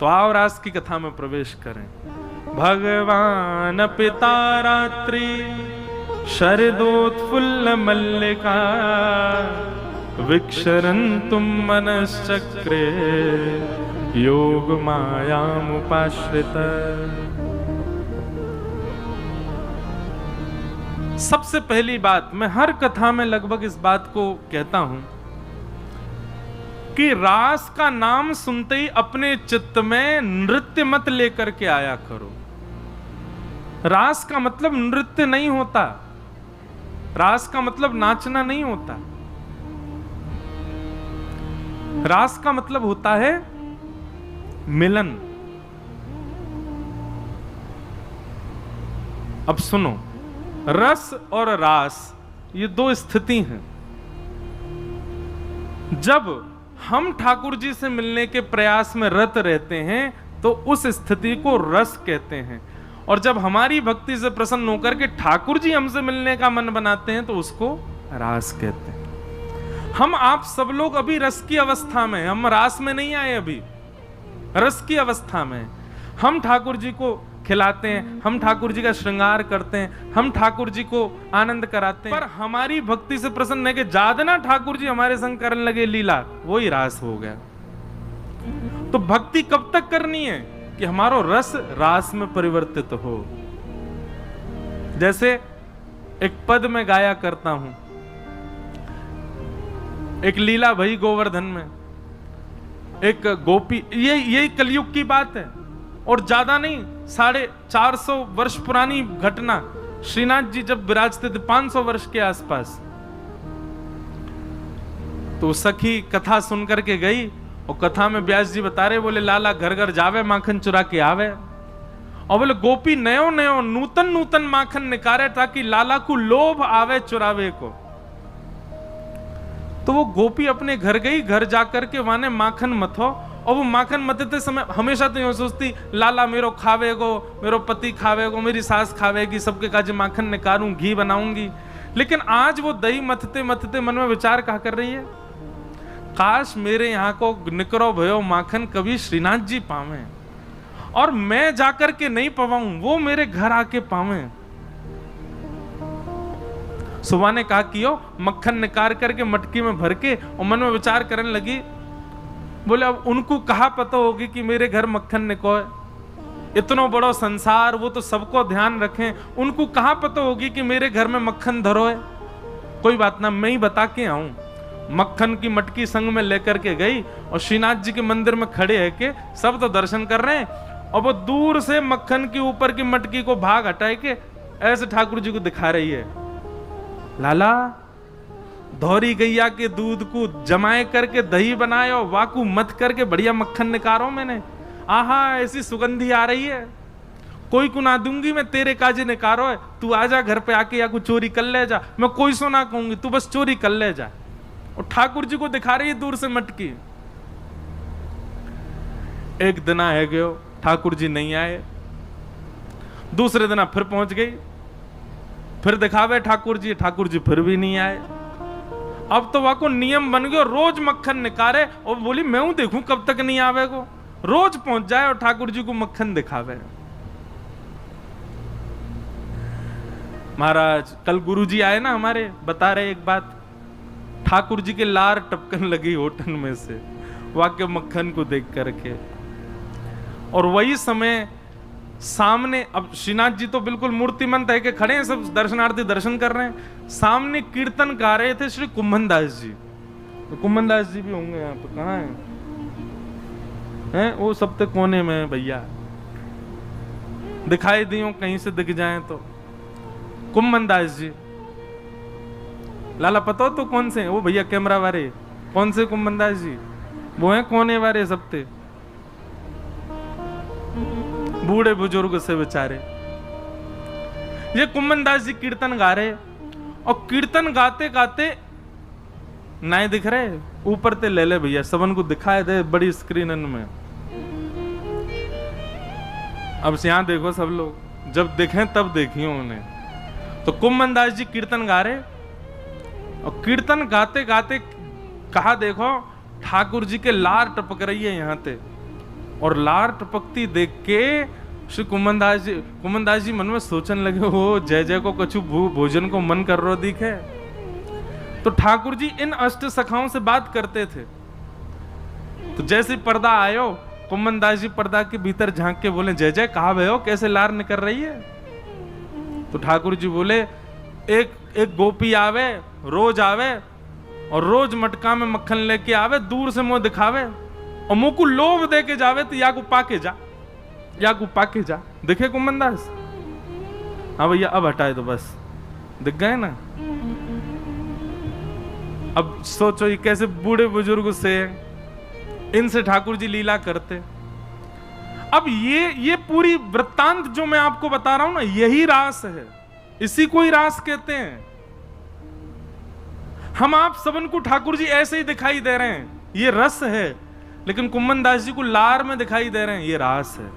तो आओ रास की कथा में प्रवेश करें। भगवान पिता रात्रि शरदोत्फुल्ल मल्लिका विक्षरन्तुं मनश्चक्रे योग मायामुपाश्रित। सबसे पहली बात, मैं हर कथा में लगभग इस बात को कहता हूं कि रास का नाम सुनते ही अपने चित्त में नृत्य मत लेकर के आया करो। रास का मतलब नृत्य नहीं होता, रास का मतलब नाचना नहीं होता। रास का मतलब होता है मिलन। अब सुनो, रस और रास ये दो स्थिति हैं। जब हम ठाकुर जी से मिलने के प्रयास में रत रहते हैं तो उस स्थिति को रस कहते हैं, और जब हमारी भक्ति से प्रसन्न होकर के ठाकुर जी हमसे मिलने का मन बनाते हैं तो उसको रास कहते हैं। हम आप सब लोग अभी रस की अवस्था में, हम रास में नहीं आए, अभी रस की अवस्था में। हम ठाकुर जी को खिलाते हैं, हम ठाकुर जी का श्रृंगार करते हैं, हम ठाकुर जी को आनंद कराते हैं, पर हमारी भक्ति से प्रसन्न है कि ज्यादा ना ठाकुर जी हमारे संग करने लगे लीला, वो ही रास हो गया। तो भक्ति कब तक करनी है कि हमारो रस रास में परिवर्तित हो। जैसे एक पद में गाया करता हूं, एक लीला भई गोवर्धन में एक गोपी, ये कलयुग की बात है और ज्यादा नहीं, 450 वर्ष पुरानी घटना। श्रीनाथ जी जब विराजते थे 500 वर्ष के आसपास, तो सखी कथा सुन करके गई और कथा में व्यास जी बता रहे, बोले लाला घर घर जावे माखन चुरा के आवे, और बोले गोपी नयो नयो नूतन नूतन माखन निकारे ताकि लाला को लोभ आवे चुरावे को। तो वो गोपी अपने घर गई, घर जाकर के वहां ने माखन मथो, और वो माखन मथते समय हमेशा तो यूं सोचती लाला मेरो खावेगो, मेरो पति खावेगो, मेरी सास खावेगी, सबके काज माखन निकालूं, घी बनाऊंगी। लेकिन आज वो दही मथते मथते मन में विचार कहा कर रही है, काश मेरे यहाँ को निकरो भयो माखन कभी श्रीनाथ जी पावे, और मैं जाकर के नहीं पवाऊं, वो मेरे घर आके पावे। सुबह ने कहा कि मक्खन निकाल करके मटकी में भर के, और मन में विचार करने लगी, बोले अब उनको कहा पता होगी कि मेरे घर मक्खन निकोए, इतना बड़ा संसार, वो तो सबको ध्यान रखें, उनको कहा पता होगी कि मेरे घर में मक्खन धरो है। कोई बात ना, मैं ही बता के आऊं। मक्खन की मटकी संग में लेकर के गई और श्रीनाथ जी के मंदिर में खड़े है के सब तो दर्शन कर रहे हैं, और वो दूर से मक्खन के ऊपर की मटकी को भाग हटाए के ऐसे ठाकुर जी को दिखा रही है, लाला धौरी गैया के दूध को जमाए करके दही बनाए और वाकू मत करके बढ़िया मक्खन निकारो मैंने, आहा ऐसी सुगंधी आ रही है, कोई को ना दूंगी मैं, तेरे काजे निकारो है, तू आजा घर पे आके, या को चोरी कर ले जा, मैं कोई सो ना कहूंगी, तू बस चोरी कर ले जा। और ठाकुर जी को दिखा रही है दूर से मटकी। एक दिन है गयो, ठाकुर जी नहीं आए, दूसरे दिन फिर पहुंच गई, फिर दिखावे ठाकुर जी फिर भी नहीं आए। अब तो वहां को नियम बन गया, रोज मक्खन निकाले, और बोली मैं हूं देखूं कब तक नहीं आवे को, रोज पहुंच जाए और ठाकुर जी को मक्खन दिखावे। महाराज कल गुरु जी आए ना हमारे, बता रहे एक बात, ठाकुर जी के लार टपकन लगी होटल में से वाक्य मक्खन को देख करके, और वही समय सामने, अब श्रीनाथ जी तो बिल्कुल मूर्तिमंत है कि खड़े हैं, सब दर्शनार्थी दर्शन कर रहे हैं, सामने कीर्तन गा रहे थे श्री कुम्भन दास जी। तो कुम्भन दास जी भी होंगे यहाँ पे, कहाँ हैं? वो सब तो कोने में भैया, दिखाई दियो कहीं से दिख जाए तो। कुम्भन दास जी, लाला पता हो तो कौन से? वो भैया कैमरा वाले, कौन से कुम्भन दास जी? वो हैं कोने वाले सबते, बूढ़े बुजुर्ग से बेचारे। ये कुम्भन दास जी कीर्तन गा रहे, और कीर्तन गाते गाते नहीं दिख रहे, ऊपर ते ले ले भैया, सबन को दिखाए दे बड़ी स्क्रीन में। अब से यहां देखो सब लोग, जब देखें तब देखियो उन्हें। तो कुम्भन दास जी कीर्तन गा रहे, और कीर्तन गाते गाते कहा देखो ठाकुर जी के लार टपक रही है यहाँ पे, और लार टपकती देख के श्री कुमनदास जी मन में सोचने लगे, हो जय जय को कछु भोजन को मन कर रो दिखे। तो ठाकुर जी इन अष्ट सखाओं से बात करते थे। तो जैसे पर्दा आयो, कुमनदास जी पर्दा के भीतर झांक के बोले, जय जय कहा भयो, कैसे लार निकल रही है? तो ठाकुर जी बोले, एक गोपी आवे, रोज आवे और रोज मटका में मक्खन लेके आवे, दूर से मुंह दिखावे और मुंह को लोभ दे के जावे, तो या को पाके जा, या को पाके जा। दिखे कुमनदास? हाँ भैया अब हटाए तो बस, दिख गए ना। अब सोचो ये कैसे बूढ़े बुजुर्ग से, इनसे ठाकुर जी लीला करते। अब ये पूरी वृत्तांत जो मैं आपको बता रहा हूं ना, यही रास है, इसी को ही रास कहते हैं। हम आप सबन को ठाकुर जी ऐसे ही दिखाई दे रहे हैं, ये रस है, लेकिन कुमनदास जी को लार में दिखाई दे रहे हैं, ये रास है।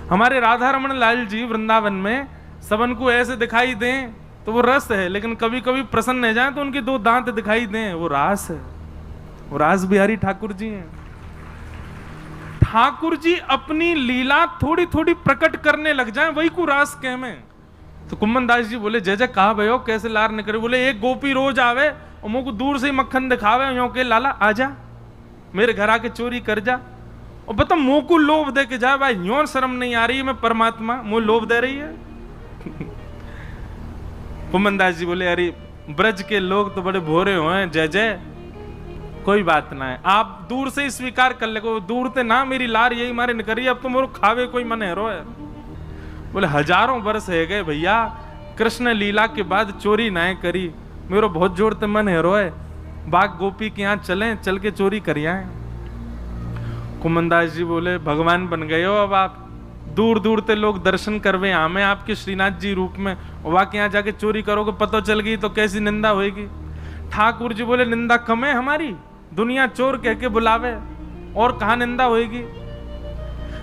हमारे राधा रमन लाल जी वृंदावन में सबन को ऐसे दिखाई दें तो वो रस है, लेकिन कभी कभी प्रसन्न हो जाए तो उनके दो दांत दिखाई दें, वो रास है। वो रास बिहारी ठाकुर जी हैं। ठाकुर जी अपनी लीला थोड़ी थोड़ी प्रकट करने लग जाएं, वही को रास कह में। तो कुमनदास जी बोले, जय जय कहा भयो, कैसे लार निकले? बोले, एक गोपी रोज आवे और मुंह को दूर से ही मक्खन दिखावे, यो के लाला आजा मेरे घर आके चोरी कर जा, और बता मुंह को लोभ दे के जाए। भाई यूं शर्म नहीं आ रही है, मैं परमात्मा मुंह लोभ दे रही है। कुमनदास जी बोले, अरे ब्रज के लोग तो बड़े भोरे हुए, जय जय कोई बात ना है, आप दूर से ही स्वीकार कर ले, दूर से ना मेरी लार यही मारे निकली, अब तो मोर खावे कोई मन है रो है। बोले, हजारों बरस है गए भैया, कृष्ण लीला के बाद चोरी ना करी, मेरा बहुत जोर ते मन है रो है, बाग गोपी के यहाँ चलें, चल के चोरी करिए। कुमनदास जी बोले, भगवान बन गए हो अब आप, दूर दूर ते लोग दर्शन करवे आमे आपके श्रीनाथ जी रूप में, वहां के यहाँ जाके चोरी करोगे, पता चल गई तो कैसी निंदा होगी। ठाकुर जी बोले, निंदा कम है हमारी, दुनिया चोर कह के बुलावे, और कहा निंदा होगी?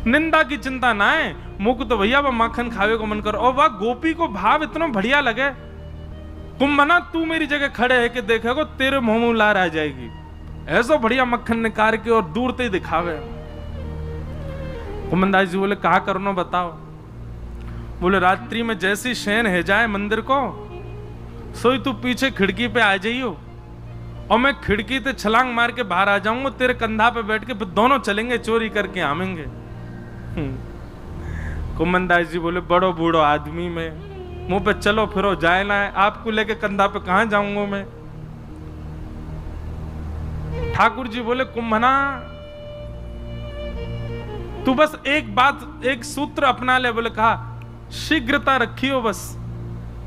निंदा की चिंता ना है, मुख तो भैया वह माखन खावे को मन करो। और वह गोपी को भाव इतना बढ़िया लगे, कुंभना तू मेरी जगह खड़े है कि देखेगो तेरे मुंह में लार आ जाएगी, ऐसा बढ़िया मक्खन निकाल के और दूर ते दिखावे। कुमनदास जी बोले, कहा करनो बताओ? बोले, रात्रि में जैसी शयन है जाए मंदिर को, सोई तू पीछे खिड़की पे आ जाइयो, और मैं खिड़की से छलांग मार के बाहर आ जाऊंगा, तेरे कंधा पे बैठ के फिर दोनों चलेंगे चोरी करके आवेंगे। कुमनदास जी बोले, बड़ो बूढ़ो आदमी में मुंह पे चलो फिरो जाए ना है, आपको लेके कंधा पे कहां जाऊंगा मैं? ठाकुर जी बोले, कुंभना तू बस एक बात, एक सूत्र अपना ले। बोले, कहा शीघ्रता रखियो, बस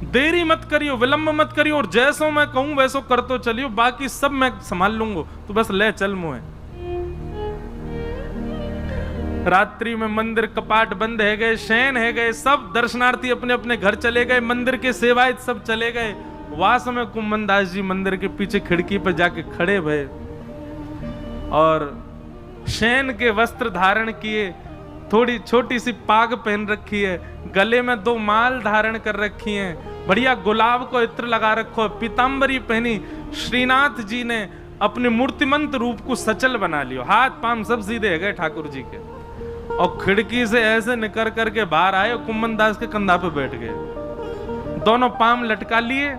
देरी मत करियो, विलंब मत करियो, और जैसो मैं कहूं वैसो कर तो चलियो, बाकी सब मैं संभाल लूंगा, तू बस ले चल मुझे। रात्रि में मंदिर कपाट बंद है गए, शयन है गए, सब दर्शनार्थी अपने अपने घर चले गए, मंदिर के सेवायत सब चले गए। वास में कुमनदास जी मंदिर के पीछे खिड़की पर जाके खड़े भये और शयन के वस्त्र धारण किए, थोड़ी छोटी सी पाग पहन रखी है, गले में 2 माल धारण कर रखी हैं, बढ़िया गुलाब को इत्र लगा रखो, पीतांबरी पहनी। श्रीनाथ जी ने अपने मूर्तिमंत रूप को सचल बना लियो, हाथ पांव सब सीधे गए ठाकुर जी के, और खिड़की से ऐसे निकल करके बाहर आए, कुमनदास के कंधा पे बैठ गए, दोनों पांव लटका लिए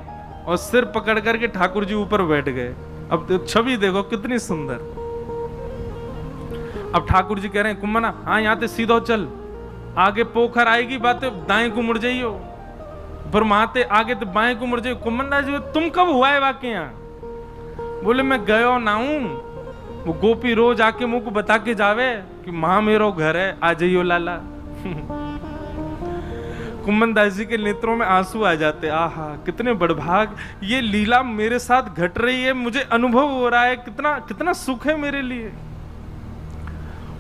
और सिर पकड़ करके ठाकुर जी ऊपर बैठ गए। अब तो छवि देखो कितनी सुंदर। अब ठाकुर जी कह रहे हैं, कुम्भना हाँ यहाँ से सीधो चल, आगे पोखर आएगी, बातें दाएं को मुड़ जाइयो, फिर वहां आगे तो बाएं को मुड़ जाइयो। कुमनदास जी, तुम कब हुआ है वाकई यहाँ? बोले, मैं गयो ना हूं, वो गोपी रोज आके मुंह को बता के जावे कि मां मेरो घर है, आ जाइयो लाला। कुमनदास जी के नेत्रों में आंसू आ जाते, आहा कितने बड़भाग, ये लीला मेरे साथ घट रही है, मुझे अनुभव हो रहा है, कितना कितना सुख है मेरे लिए।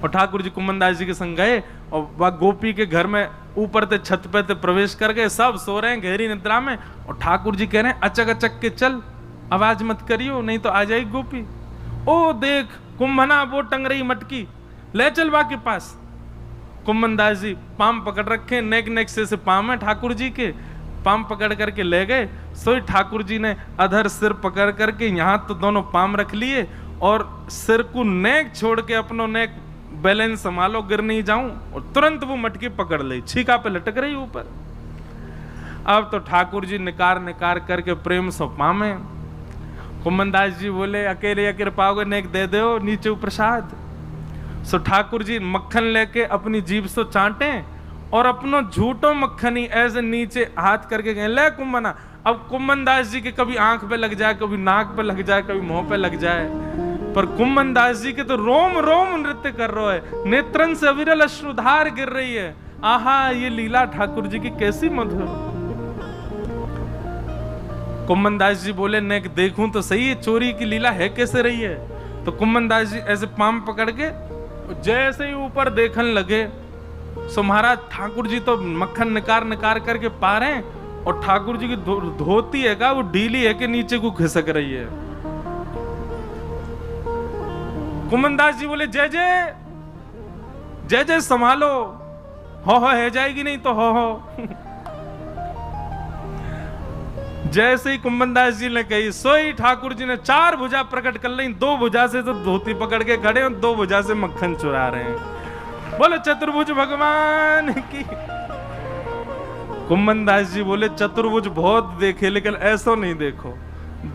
और ठाकुर जी कुमनदास जी के संग गए और वह गोपी के घर में ऊपर से छत पे से प्रवेश कर गए, सब सो रहे हैं गहरी निद्रा में, और ठाकुर जी कह रहे हैं, अचक अचक के चल, आवाज मत करियो नहीं तो आ जाएगी गोपी। ओ देख कुंभना वो टंग रही मटकी, ले चल बा के पास। कुमनदास जी पाम पकड़ रखे, नेक नेक से पाम है ठाकुर जी के, पाम पकड़ करके ले गए। सोई ठाकुर जी ने अधर सिर पकड़ करके यहाँ तो दोनों पाम रख लिए और सिर को नेक छोड़ के अपनो नेक बैलेंस संभालो, गिर नहीं जाऊं। और तुरंत वो मटकी पकड़ ली, छीका पे लटक रही ऊपर। अब तो ठाकुर जी निकार निकार करके प्रेम सो पामे। कुमनदास जी बोले अकेले कृपाओगे नेक दे दो नीचे प्रसाद। सो ठाकुर जी मक्खन लेके अपनी जीभ से चाटे और अपनो झूठो मक्खन ही ऐसे नीचे हाथ करके गए, ले कुम्मना। अब कुम्मनदास जी के कभी आंख पे लग जाए, कभी नाक पे लग जाए, कभी मुंह पे लग जाए, पर कुम्मनदास जी के तो रोम रोम नृत्य कर रहे है, नेत्रन से अविरल अश्रुधार गिर रही है। आहा, ये लीला ठाकुर जी की कैसी मधुर। कुम्मनदास जी बोले नेक देखूं तो सही है चोरी की लीला है कैसे रही है। तो कुम्मनदास जी ऐसे पाम पकड़ के जैसे ही ऊपर देखने लगे, सो महाराज ठाकुर जी तो मक्खन निकार निकार करके पा रहे हैं, और ठाकुर जी की धोती है का वो ढीली है कि नीचे को खिसक रही है। कुम्मनदास जी बोले जय जय जय जय संभालो, हो है जाएगी नहीं तो हो। जैसे ही कुम्मनदास जी ने कही सोई ठाकुर जी ने चार भुजा प्रकट कर ली, दो भुजा से तो धोती पकड़ के खड़े और दो भुजा से मक्खन चुरा रहे हैं। बोले चतुर्भुज भगवान की। कुम्मनदास जी बोले चतुर्भुज बहुत देखे लेकिन ऐसा नहीं देखो,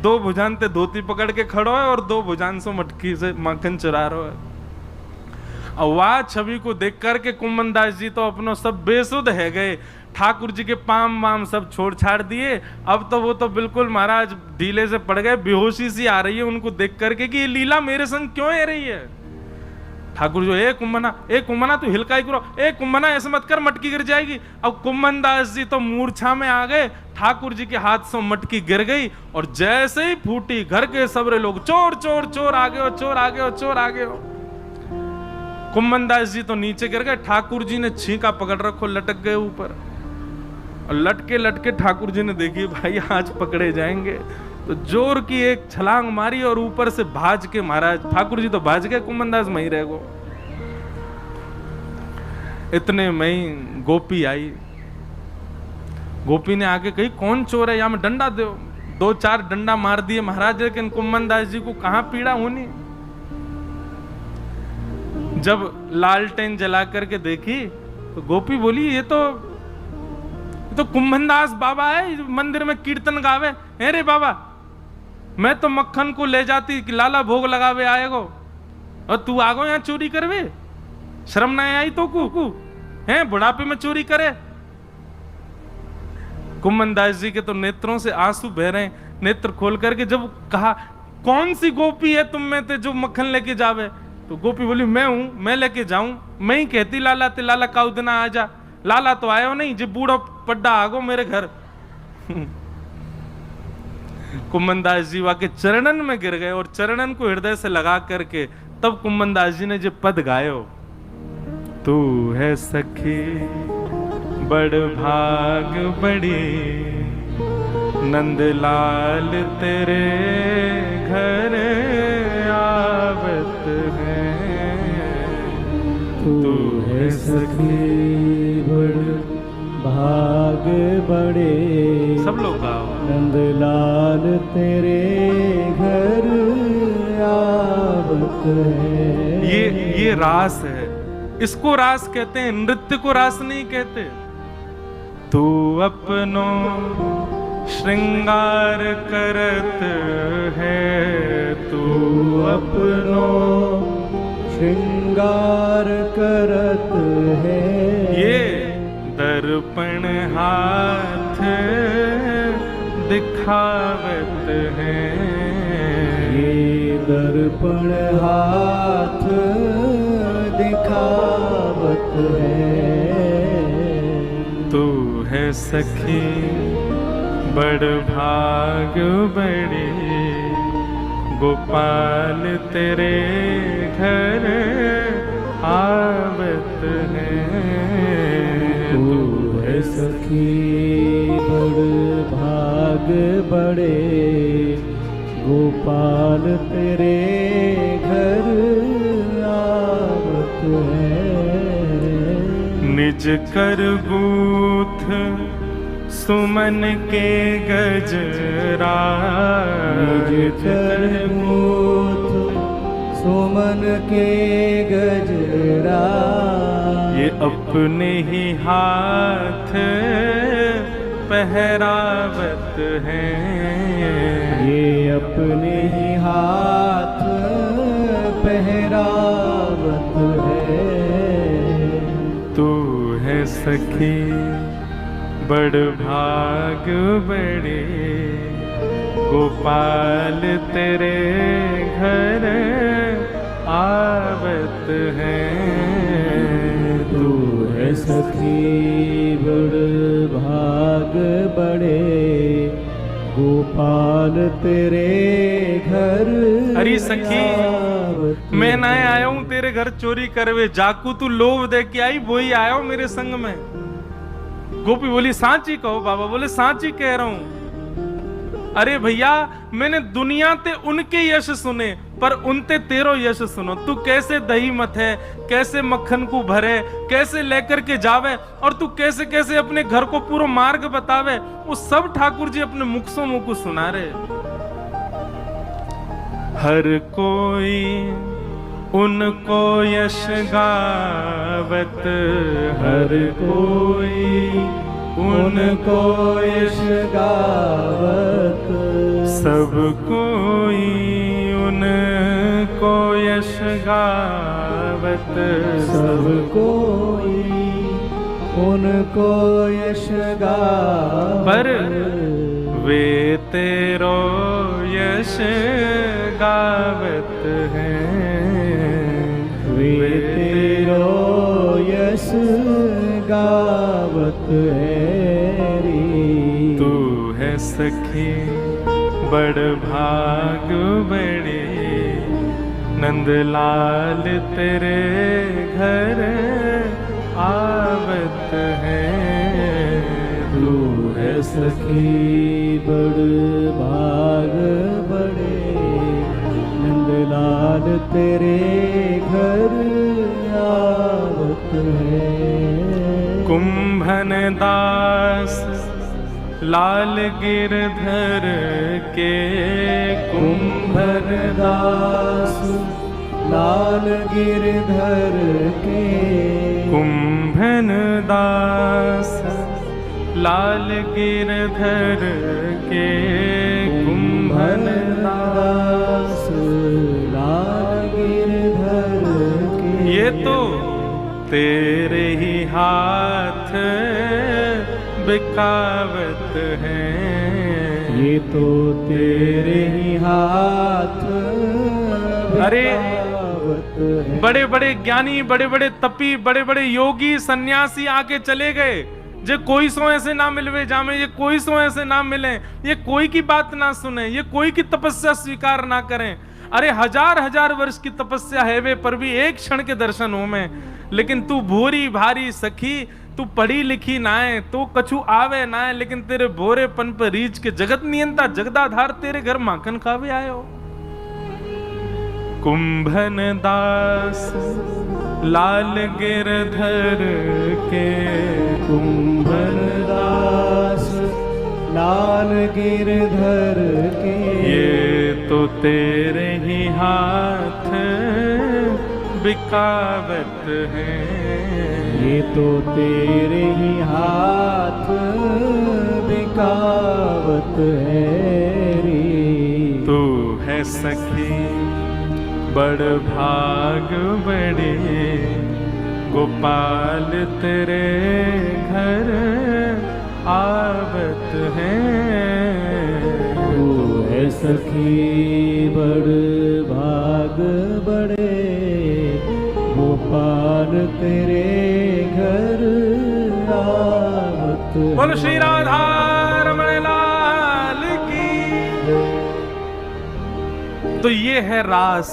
दो भुजान ते धोती पकड़ के खड़ो है और दो भुजान से मटकी से मक्खन चुरा रहे है। और वाह छवि को देख करके कुम्मनदास जी तो अपनो सब बेसुध है गए, ठाकुर जी के पाम वाम सब छोड़ छाड़ दिए। अब तो वो तो बिल्कुल महाराज ढीले से पड़ गए, बेहोशी सी आ रही है उनको देख करके कि ये लीला मेरे संग क्यों है रही है। ठाकुर जो ए कुम्मना तू हिलकाई करो, ए कुम्मना ऐसे मत कर मटकी गिर जाएगी। अब कुम्मनदास जी तो मूर्छा में आ गए, ठाकुर जी के हाथ से मटकी गिर गई और जैसे ही फूटी घर के सबरे लोग चोर चोर चोर आगे हो, चोर आगे हो, चोर आगे हो। कुम्मनदास जी तो नीचे गिर गए, ठाकुर जी ने छींका पकड़ रखो, लटक गए ऊपर। और लटके लटके ठाकुर जी ने देखी भाई आज पकड़े जाएंगे, तो जोर की एक छलांग मारी और ऊपर से भाज के महाराज ठाकुर जी तो भाज गए, कुम्मनदास वहीं रह गो। इतने में ही गोपी आई। गोपी ने आके कही कौन चोर है, या में डंडा दो। दो चार डंडा मार दिए महाराज, लेकिन कुम्मनदास जी को कहां पीड़ा होनी। जब लालटेन जला करके देखी तो गोपी बोली ये तो कुम्मनदास बाबा है, मंदिर में कीर्तन गावे। अरे बाबा मैं तो मक्खन को ले जाती कि लाला भोग लगावे आएगो, और तू आगो यहाँ चोरी करवे, शर्म ना आई तो कु हैं बुढ़ापे में चोरी करे। कुम्मनदास जी के तो नेत्रों से आंसू बह रहे हैं। नेत्र खोल करके जब कहा कौन सी गोपी है तुम में ते जो मक्खन लेके जावे, तो गोपी बोली मैं हूं, मैं लेके जाऊं। मैं ही कहती लाला ते लाला का उदना आ जा, लाला तो आयो नहीं, जो बूढ़ा पड्डा आगो मेरे घर। कुम्मनदास जी वाके चरणन में गिर गए और चरणन को हृदय से लगा करके तब कुम्मनदास जी ने जो पद गायो, तू है सखी बड़ भाग बड़ी, नंदलाल तेरे घर आवत है। तू है सखी बड़ भाग बड़े, सब लोग गाओ, नंदलाल तेरे घर आवत है। ये रास है, इसको रास कहते हैं, नृत्य को रास नहीं कहते। तू अपनो श्रृंगार करत है, तू अपनो श्रृंगार करत है। ये दर्पण हाथ दिखावत है, ये दर्पण हाथ दिखावत है। तू है सखी बड़ भाग बड़ी, गोपाल तेरे घर आवत है। तू है सखी बड़ भाग बड़े, गोपाल तेरे घर आवत है। निज कर गूथ सुमन के गजरा, निज कर गूथ सुमन के गजरा, ये अपने ही हाथ पहरावत हैं, ये अपने ही हाथ पहरावत है। तू है सखी बड़ भाग बड़े, गोपाल तेरे घर आवत हैं। तू है सखी बड़ भाग बड़े, गोपाल तेरे घर अरे सखी, आवत मैं ना आया हूं तेरे घर चोरी करवे, जाकू तू लोभ दे के आई वही आया हूं मेरे संग में। गोपी बोली सांची कहो बाबा। बोले सांची कह रहा हूं। अरे भैया, मैंने दुनिया ते उनके यश सुने, पर उनते तेरो यश सुनो। तू कैसे दही मत है, कैसे मक्खन को भरे, कैसे लेकर के जावे, और तू कैसे कैसे अपने घर को पूरा मार्ग बतावे, वो सब ठाकुर जी अपने मुख से मुख को सुना रहे। हर कोई उनको यश गावत, हर कोई उनको यश गावत, सब कोई उनको यश गावत, सब कोई उनको यश गावत। पर वे तेरो यश गावत हैं, वे तेरो यश गावत है री। तू है सखी बड़ भाग बड़े, नंदलाल तेरे घर आवत हैं। तू है सखी बड़ भाग बड़े, नंदलाल तेरे घर आवत है। कुंभन दास लाल गिरधर के, कुंभन दास लाल गिरधर के, कुंभन दास लाल गिरधर के, कुंभन दास लाल गिरधर के। ये तो तेरे ही हाथ बिकावत हैं, ये तो तेरे ही हाथ अरे बिकावत है। बड़े बड़े ज्ञानी, बड़े बड़े तपी, बड़े बड़े योगी सन्यासी आके चले गए। जे कोई सो ऐसे ना मिलवे जामे, ये कोई सो ऐसे ना मिले, ये कोई की बात ना सुने, ये कोई की तपस्या स्वीकार ना करें। अरे हजार हजार वर्ष की तपस्या है वे, पर भी एक क्षण के दर्शन हो में। लेकिन तू भूरी भारी सखी, तू पढ़ी लिखी ना है, तो कछु आवे ना है, लेकिन तेरे भोरेपन पर रीच के जगत नियंता जगदाधार तेरे घर माखन खावे आयो। कुंभन दास लाल गिरधर के, कुंभन दास लाल गिरधर के। ये तो तेरे ही हाथ बिकावत हैं, ये तो तेरे ही हाथ बिकावत है री। तू है सखी बड़ भाग बड़े, गोपाल तेरे घर आवत हैं। तू है सखी बड़ भाग बड़े, गोपाल तेरे घर आवत है। बोलो श्री राधा रमण लाल की। तो ये है रास।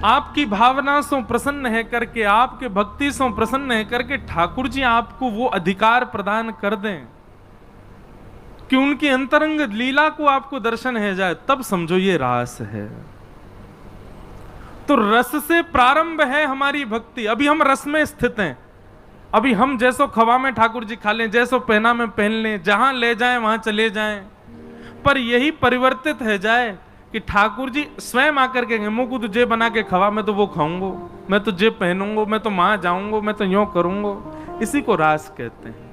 आपकी भावना से प्रसन्न है करके, आपके भक्ति से प्रसन्न है करके ठाकुर जी आपको वो अधिकार प्रदान कर दें कि उनकी अंतरंग लीला को आपको दर्शन है जाए, तब समझो ये रास है। तो रस से प्रारंभ है हमारी भक्ति। अभी हम रस में स्थित हैं। अभी हम जैसो खवा में ठाकुर जी खा लें, जैसो पहना में पहन लें, जहां ले जाएं वहां चले जाएं, पर यही परिवर्तित है जाए कि ठाकुर जी स्वयं आकर के मुझको तो जे बना के खवा, मैं तो वो खाऊंगा, मैं तो जे पहनूंगा, मैं तो वहां जाऊंगा, मैं तो यूं करूंगा। इसी को रास कहते हैं।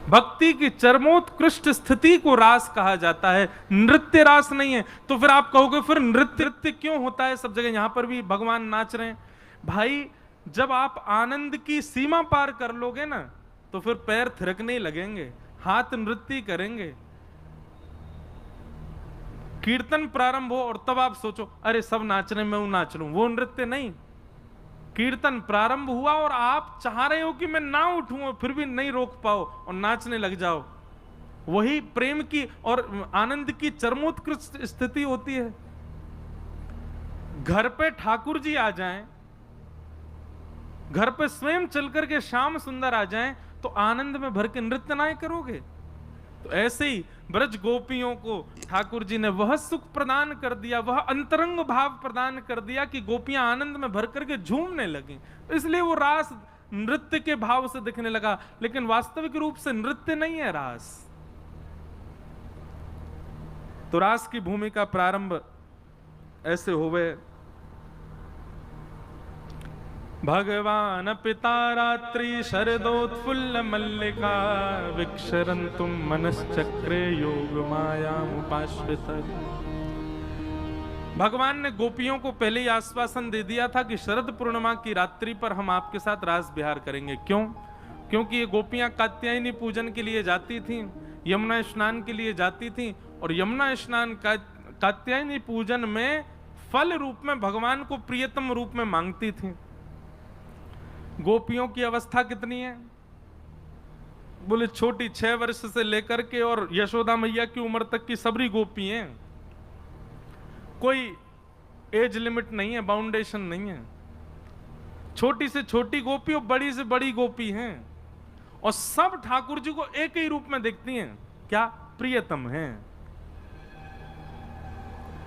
भक्ति की चरमोत्कृष्ट स्थिति को रास कहा जाता है, नृत्य रास नहीं है। तो फिर आप कहोगे फिर नृत्य क्यों होता है सब जगह? यहां पर भी भगवान नाच रहे हैं। भाई जब आप आनंद की सीमा पार कर लोगे ना, तो फिर पैर थिरकने लगेंगे, हाथ नृत्य करेंगे। कीर्तन प्रारंभ हो और तब आप सोचो अरे सब नाच रहे, मैं नाच लूं, वो नृत्य नहीं। कीर्तन प्रारंभ हुआ और आप चाह रहे हो कि मैं ना उठूं, फिर भी नहीं रोक पाओ और नाचने लग जाओ, वही प्रेम की और आनंद की चरमोत्कृष्ट स्थिति होती है। घर पे ठाकुर जी आ जाएं, घर पे स्वयं चलकर के श्याम सुंदर आ जाएं, तो आनंद में भर के नृत्य ना करोगे? तो ऐसे ही ब्रज गोपियों को ठाकुर जी ने वह सुख प्रदान कर दिया, वह अंतरंग भाव प्रदान कर दिया कि गोपियां आनंद में भर करके झूमने लगी। इसलिए वो रास नृत्य के भाव से दिखने लगा, लेकिन वास्तविक रूप से नृत्य नहीं है रास। तो रास की भूमिका प्रारंभ ऐसे हुए। भगवान पिता रात्रि शरदोत्फुल्ल मल्लिका विक्षरन्तुम मनश्चक्रे योग मायामुपाश्रित। भगवान ने गोपियों को पहले ही आश्वासन दे दिया था कि शरद पूर्णिमा की रात्रि पर हम आपके साथ रास विहार करेंगे। क्यों? क्योंकि ये गोपियां कात्यायनी पूजन के लिए जाती थीं, यमुना स्नान के लिए जाती थीं, और यमुना स्नान कात्यायनी पूजन में फल रूप में भगवान को प्रियतम रूप में मांगती थीं। गोपियों की अवस्था कितनी है? बोले छोटी 6 वर्ष से लेकर के और यशोदा मैया की उम्र तक की सबरी गोपी हैं। कोई एज लिमिट नहीं है, बाउंडेशन नहीं है। छोटी से छोटी गोपी और बड़ी से बड़ी गोपी हैं, और सब ठाकुर जी को एक ही रूप में देखती हैं। क्या? प्रियतम हैं।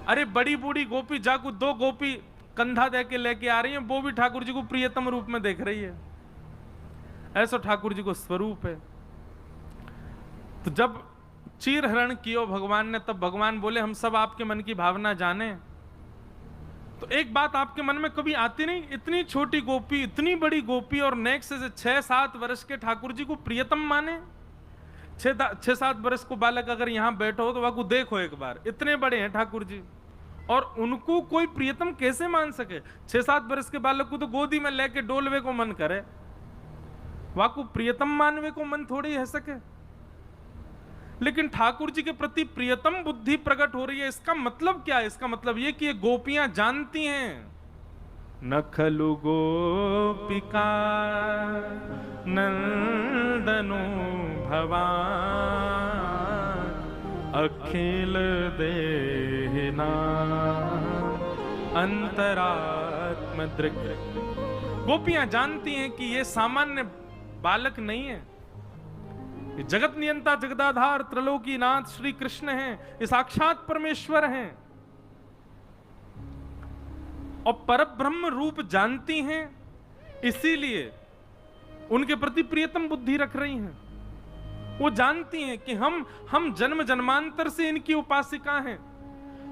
अरे बड़ी बूढ़ी गोपी जाकू 2 गोपी कंधा दे के लेके आ रही है, वो भी ठाकुर जी को प्रियतम रूप में देख रही है। ऐसा ठाकुर जी को स्वरूप है। तो जब चीर हरण कियो भगवान ने, तब भगवान बोले हम सब आपके मन की भावना जाने। तो एक बात आपके मन में कभी आती नहीं, इतनी छोटी गोपी, इतनी बड़ी गोपी, और नेक्स्ट से 6-7 वर्ष के ठाकुर जी को प्रियतम माने? 6-7 वर्ष को बालक अगर यहां बैठो हो तो वाकू देखो एक बार, इतने बड़े हैं ठाकुर जी, और उनको कोई प्रियतम कैसे मान सके? 6-7 वर्ष के बालक को तो गोदी में लेके डोलवे को मन करे, वाकू प्रियतम मानवे को मन थोड़ी है सके। लेकिन ठाकुर जी के प्रति प्रियतम बुद्धि प्रकट हो रही है। इसका मतलब क्या है? इसका मतलब ये कि ये गोपियां जानती हैं, न खलु गोपिका नंदनो भवान अखिल देहना अंतरात्म दृक्। गोपियां जानती हैं कि ये सामान्य बालक नहीं है, ये जगत नियंता जगदाधार त्रिलोकीनाथ श्री कृष्ण हैं, ये साक्षात परमेश्वर हैं, और परब्रह्म रूप जानती हैं, इसीलिए उनके प्रति प्रियतम बुद्धि रख रही हैं। वो जानती हैं कि हम जन्म जन्मांतर से इनकी उपासिका हैं,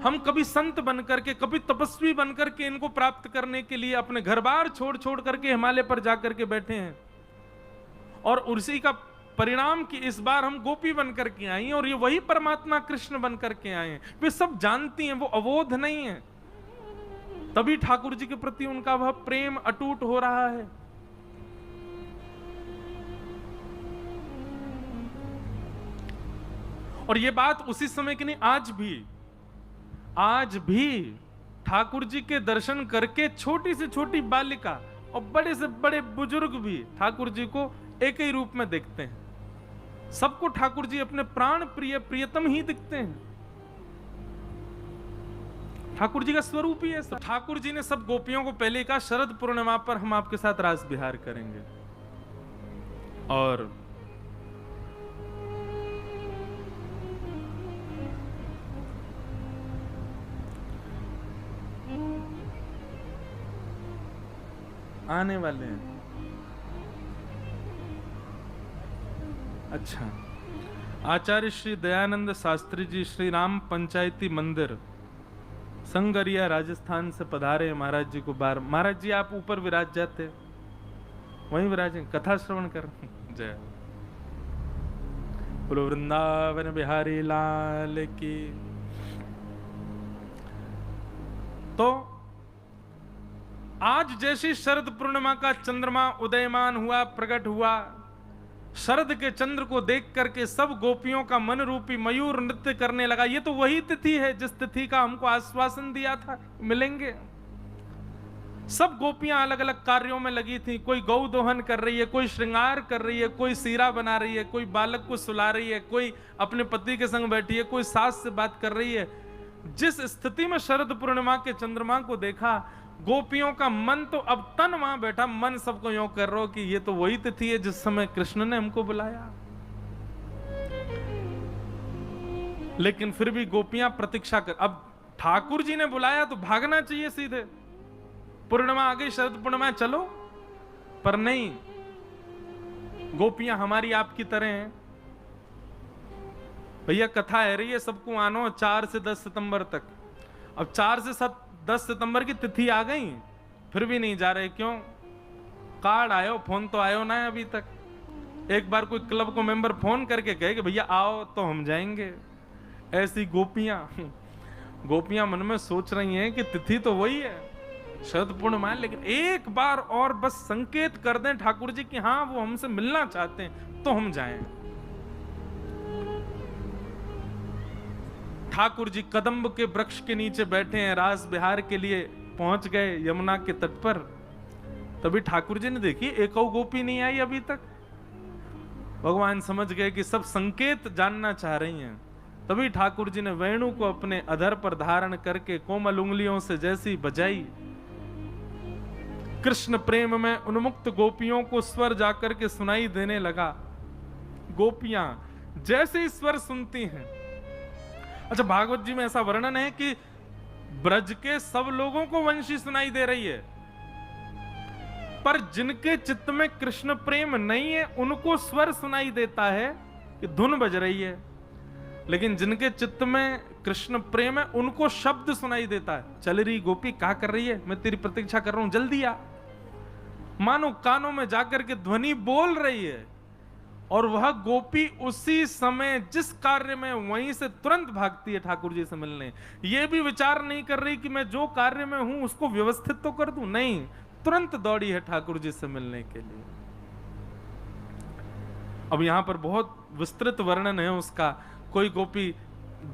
हम कभी संत बनकर के, कभी तपस्वी बनकर के इनको प्राप्त करने के लिए अपने घर बार छोड़ छोड़ करके हिमालय पर जाकर के बैठे हैं, और उसी का परिणाम कि इस बार हम गोपी बनकर के आई हैं, और ये वही परमात्मा कृष्ण बनकर के आए हैं। वे सब जानती हैं, वो अबोध नहीं है, तभी ठाकुर जी के प्रति उनका वह प्रेम अटूट हो रहा है। और ये बात उसी समय की नहीं, आज भी ठाकुर जी के दर्शन करके छोटी से छोटी बालिका और बड़े से बड़े बुजुर्ग भी ठाकुर जी को एक ही रूप में देखते हैं। सबको ठाकुर जी अपने प्राण प्रिय प्रियतम ही दिखते हैं। ठाकुर जी का स्वरूप ही है। तो ठाकुर जी ने सब गोपियों को पहले कहा शरद पूर्णिमा पर हम आपके साथ रास विहार करेंगे, और आने वाले हैं। अच्छा, आचार्य श्री दयानंद शास्त्री जी श्री राम पंचायती मंदिर संगरिया राजस्थान से पधारे महाराज जी को बार, महाराज जी आप ऊपर विराज जाते, वहीं विराजे, कथा श्रवण कर। जय बोलो वृंदावन बिहारी लाल की। तो आज जैसी शरद पूर्णिमा का चंद्रमा उदयमान हुआ, प्रकट हुआ, शरद के चंद्र को देख करके सब गोपियों का मन रूपी मयूर नृत्य करने लगा। ये तो वही तिथि है जिस तिथि का हमको आश्वासन दिया था मिलेंगे। सब गोपियां अलग अलग कार्यों में लगी थी, कोई गौ दोहन कर रही है, कोई श्रृंगार कर रही है, कोई सीरा बना रही है, कोई बालक को सुला रही है, कोई अपने पति के संग बैठी है, कोई सास से बात कर रही है। जिस स्थिति में शरद पूर्णिमा के चंद्रमा को देखा, गोपियों का मन तो अब तन वहां बैठा, मन सबको यूं कर रहा हो कि ये तो वही तिथि है जिस समय कृष्ण ने हमको बुलाया। लेकिन फिर भी गोपियां प्रतीक्षा कर, अब ठाकुर जी ने बुलाया तो भागना चाहिए सीधे, पूर्णिमा आ गई, शरद पूर्णिमा चलो, पर नहीं, गोपियां हमारी आपकी तरह हैं। भैया कथा है रही है, सबको आनो 4 से 10 सितंबर तक। अब 4 से 10 सितंबर की तिथि आ गई, फिर भी नहीं जा रहे, क्यों? कार्ड आयो, फोन तो आयो ना है अभी तक। एक बार कोई क्लब को मेंबर फोन करके कहे कि भैया आओ तो हम जाएंगे। ऐसी गोपियां मन में सोच रही हैं कि तिथि तो वही है, शरद पूर्णिमा, लेकिन एक बार और बस संकेत कर दें ठाकुर जी कि हाँ वो हमसे मिलना चाहते हैं तो हम जाएं। ठाकुर जी कदम्ब के वृक्ष के नीचे बैठे हैं, रास बिहार के लिए पहुंच गए यमुना के तट पर। तभी ठाकुर जी ने देखी एक और गोपी नहीं आई अभी तक। भगवान समझ गए कि सब संकेत जानना चाह रही हैं। तभी ठाकुर जी ने वेणु को अपने अधर पर धारण करके कोमल उंगलियों से जैसी बजाई, कृष्ण प्रेम में उन्मुक्त गोपियों को स्वर जाकर के सुनाई देने लगा। गोपियां जैसे ही स्वर सुनती हैं, अच्छा भागवत जी में ऐसा वर्णन है कि ब्रज के सब लोगों को वंशी सुनाई दे रही है, पर जिनके चित्त में कृष्ण प्रेम नहीं है उनको स्वर सुनाई देता है कि धुन बज रही है, लेकिन जिनके चित्त में कृष्ण प्रेम है उनको शब्द सुनाई देता है, चल रही गोपी क्या कर रही है, मैं तेरी प्रतीक्षा कर रहा हूं, जल्दी आ। मानो कानों में जाकर के ध्वनि बोल रही है, और वह गोपी उसी समय जिस कार्य में वहीं से तुरंत भागती है ठाकुर जी से मिलने। यह भी विचार नहीं कर रही कि मैं जो कार्य में हूं उसको व्यवस्थित तो कर दूं, नहीं, तुरंत दौड़ी है ठाकुर जी से मिलने के लिए। अब यहां पर बहुत विस्तृत वर्णन है उसका। कोई गोपी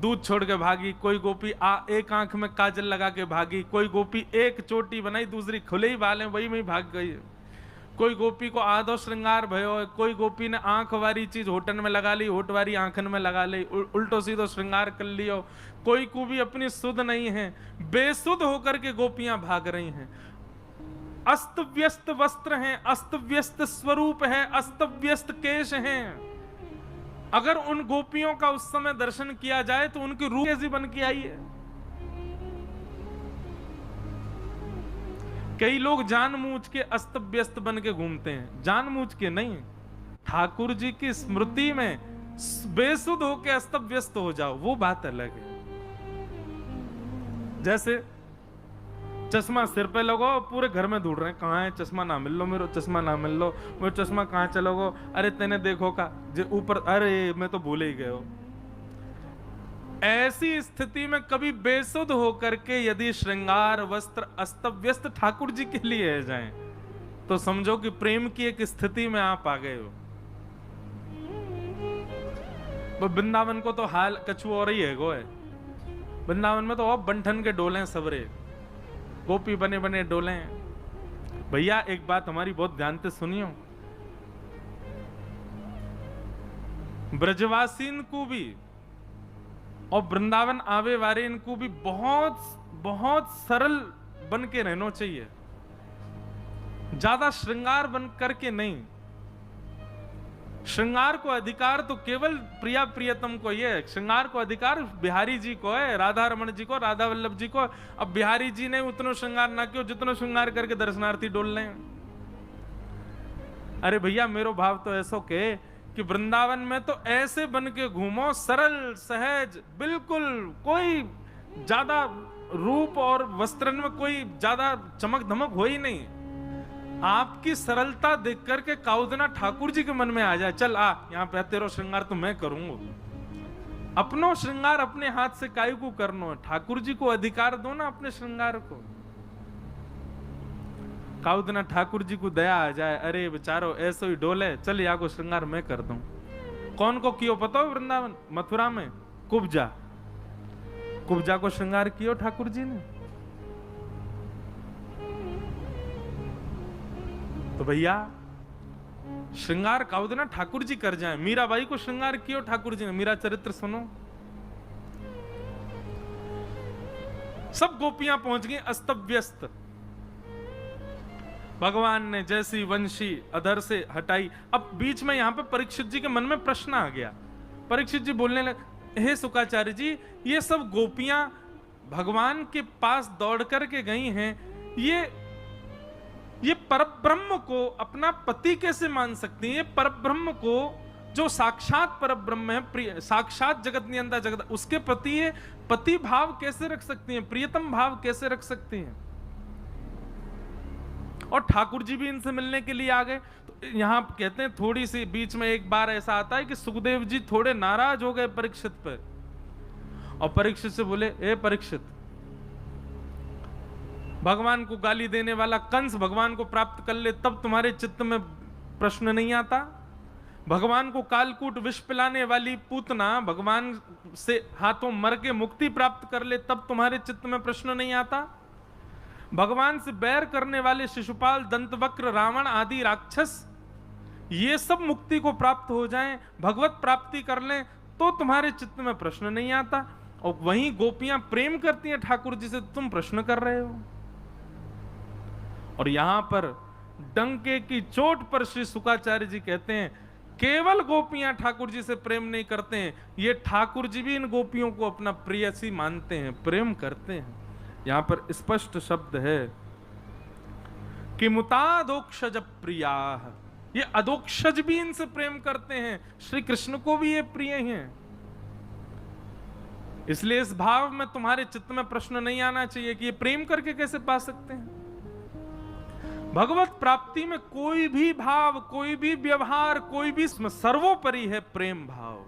दूध छोड़ के भागी, कोई गोपी एक आंख में काजल लगा के भागी, कोई गोपी एक चोटी बनाई दूसरी खुले ही बाल है वही में भाग गई, कोई गोपी को आधो श्रृंगार भयो, कोई गोपी ने आंख वाली चीज होठन में लगा ली, होठ वाली आंखन में लगा ली, उल्टो सीधो श्रृंगार कर लियो। कोई को भी अपनी सुध नहीं है, बेसुध होकर के गोपियां भाग रही हैं। अस्त व्यस्त वस्त्र हैं, अस्त व्यस्त स्वरूप है, अस्त व्यस्त केश हैं। अगर उन गोपियों का उस समय दर्शन किया जाए तो उनकी रूह कैसी बन के आई है। कई लोग जानबूझ के अस्त व्यस्त बन के घूमते हैं, जानबूझ के नहीं, ठाकुर जी की स्मृति में बेसुध होके अस्त व्यस्त हो जाओ, वो बात अलग है। जैसे चश्मा सिर पे लगाओ, पूरे घर में ढूंढ रहे हैं कहाँ है चश्मा, ना मिल लो मेरे चश्मा, ना मिल लो मेरे चश्मा, कहाँ चलोगो, अरे तेने देखो का जो ऊपर, अरे मैं तो भूल ही गए हो। ऐसी स्थिति में कभी बेसुध होकर के यदि श्रृंगार वस्त्र अस्त व्यस्त ठाकुर जी के लिए है जाएं, तो समझो कि प्रेम की एक स्थिति में आप आ गए हो। वो वृंदावन को तो हाल कछु और ही है गो है, वृंदावन में तो अब बंठन के डोले सबरे, गोपी बने बने डोले। भैया एक बात हमारी बहुत ध्यान से सुनियो, ब्रजवासीन को भी और वृंदावन आवे वाले इनको भी बहुत बहुत सरल बन के रहना चाहिए, ज्यादा श्रृंगार बन करके नहीं। श्रृंगार को अधिकार तो केवल प्रिया प्रियतम को ही है, श्रृंगार को अधिकार बिहारी जी को है, राधा रमण जी को, राधा वल्लभ जी को। अब बिहारी जी ने उतना श्रृंगार ना क्यों जितना श्रृंगार करके दर्शनार्थी डोल रहे हैं। अरे भैया मेरो भाव तो ऐसो के कि वृंदावन में तो ऐसे बन के घूमो, सरल सहज, बिल्कुल कोई ज्यादा रूप और वस्त्रन में कोई ज्यादा चमक धमक हो ही नहीं। आपकी सरलता देख करके काउदना ठाकुर जी के मन में आ जाए, चल आ यहाँ पे तेरा श्रृंगार तो मैं करूंगा। अपनो श्रृंगार अपने हाथ से काई को करनो है, ठाकुर जी को अधिकार दो ना अपने श्रृंगार को। काउदना ठाकुर जी को दया आ जाए, अरे बेचारो ऐसो ही डोले, चल यहाँ को श्रृंगार मैं कर दूं। कौन को कियो पता हो वृंदावन मथुरा में? कुब्जा, कुब्जा को श्रृंगार कियो ठाकुर जी ने। तो भैया श्रृंगार काउदना ठाकुर जी कर जाए। मीराबाई को श्रृंगार कियो ठाकुर जी ने, मीरा चरित्र सुनो। सब गोपियां पहुंच गई अस्त व्यस्त। भगवान ने जैसी वंशी अधर से हटाई। अब बीच में यहां पे परीक्षित जी के मन में प्रश्न आ गया। परीक्षित जी बोलने लगे, हे सुकाचार्य जी, ये सब गोपियां भगवान के पास दौड़ करके गई हैं, ये परब्रह्म को अपना पति कैसे मान सकती हैं? ये परब्रह्म को, जो साक्षात परब्रह्म है, प्रिय साक्षात जगत नियंता जगत, उसके प्रति ये पति भाव कैसे रख सकती हैं? प्रियतम भाव कैसे रख सकती हैं? और ठाकुर जी भी इनसे मिलने के लिए आ गए। तो यहां कहते हैं थोड़ी सी बीच में एक बार ऐसा आता है कि सुखदेव जी थोड़े नाराज हो गए परीक्षित पर, और परीक्षित से बोले, ए परीक्षित, भगवान को गाली देने वाला कंस भगवान को प्राप्त कर ले तब तुम्हारे चित्त में प्रश्न नहीं आता? भगवान को कालकूट विष पिलाने वाली पूतना भगवान से हाथों मर के मुक्ति प्राप्त कर ले तब तुम्हारे चित्त में प्रश्न नहीं आता? भगवान से बैर करने वाले शिशुपाल, दंतवक्र, रावण आदि राक्षस, ये सब मुक्ति को प्राप्त हो जाएं, भगवत प्राप्ति कर लें तो तुम्हारे चित्त में प्रश्न नहीं आता। और वहीं गोपियां प्रेम करती हैं ठाकुर जी से, तुम प्रश्न कर रहे हो। और यहां पर डंके की चोट पर श्री शुकाचार्य जी कहते हैं, केवल गोपियां ठाकुर जी से प्रेम नहीं करते हैं, ये ठाकुर जी भी इन गोपियों को अपना प्रियसी मानते हैं, प्रेम करते हैं। यहां पर स्पष्ट शब्द है कि मुतादोक्षज प्रिया, ये अदोक्षज भी इनसे प्रेम करते हैं, श्री कृष्ण को भी ये प्रिय हैं। इसलिए इस भाव में तुम्हारे चित्त में प्रश्न नहीं आना चाहिए कि ये प्रेम करके कैसे पा सकते हैं। भगवत प्राप्ति में कोई भी भाव, कोई भी व्यवहार, कोई भी सर्वोपरि है प्रेम भाव।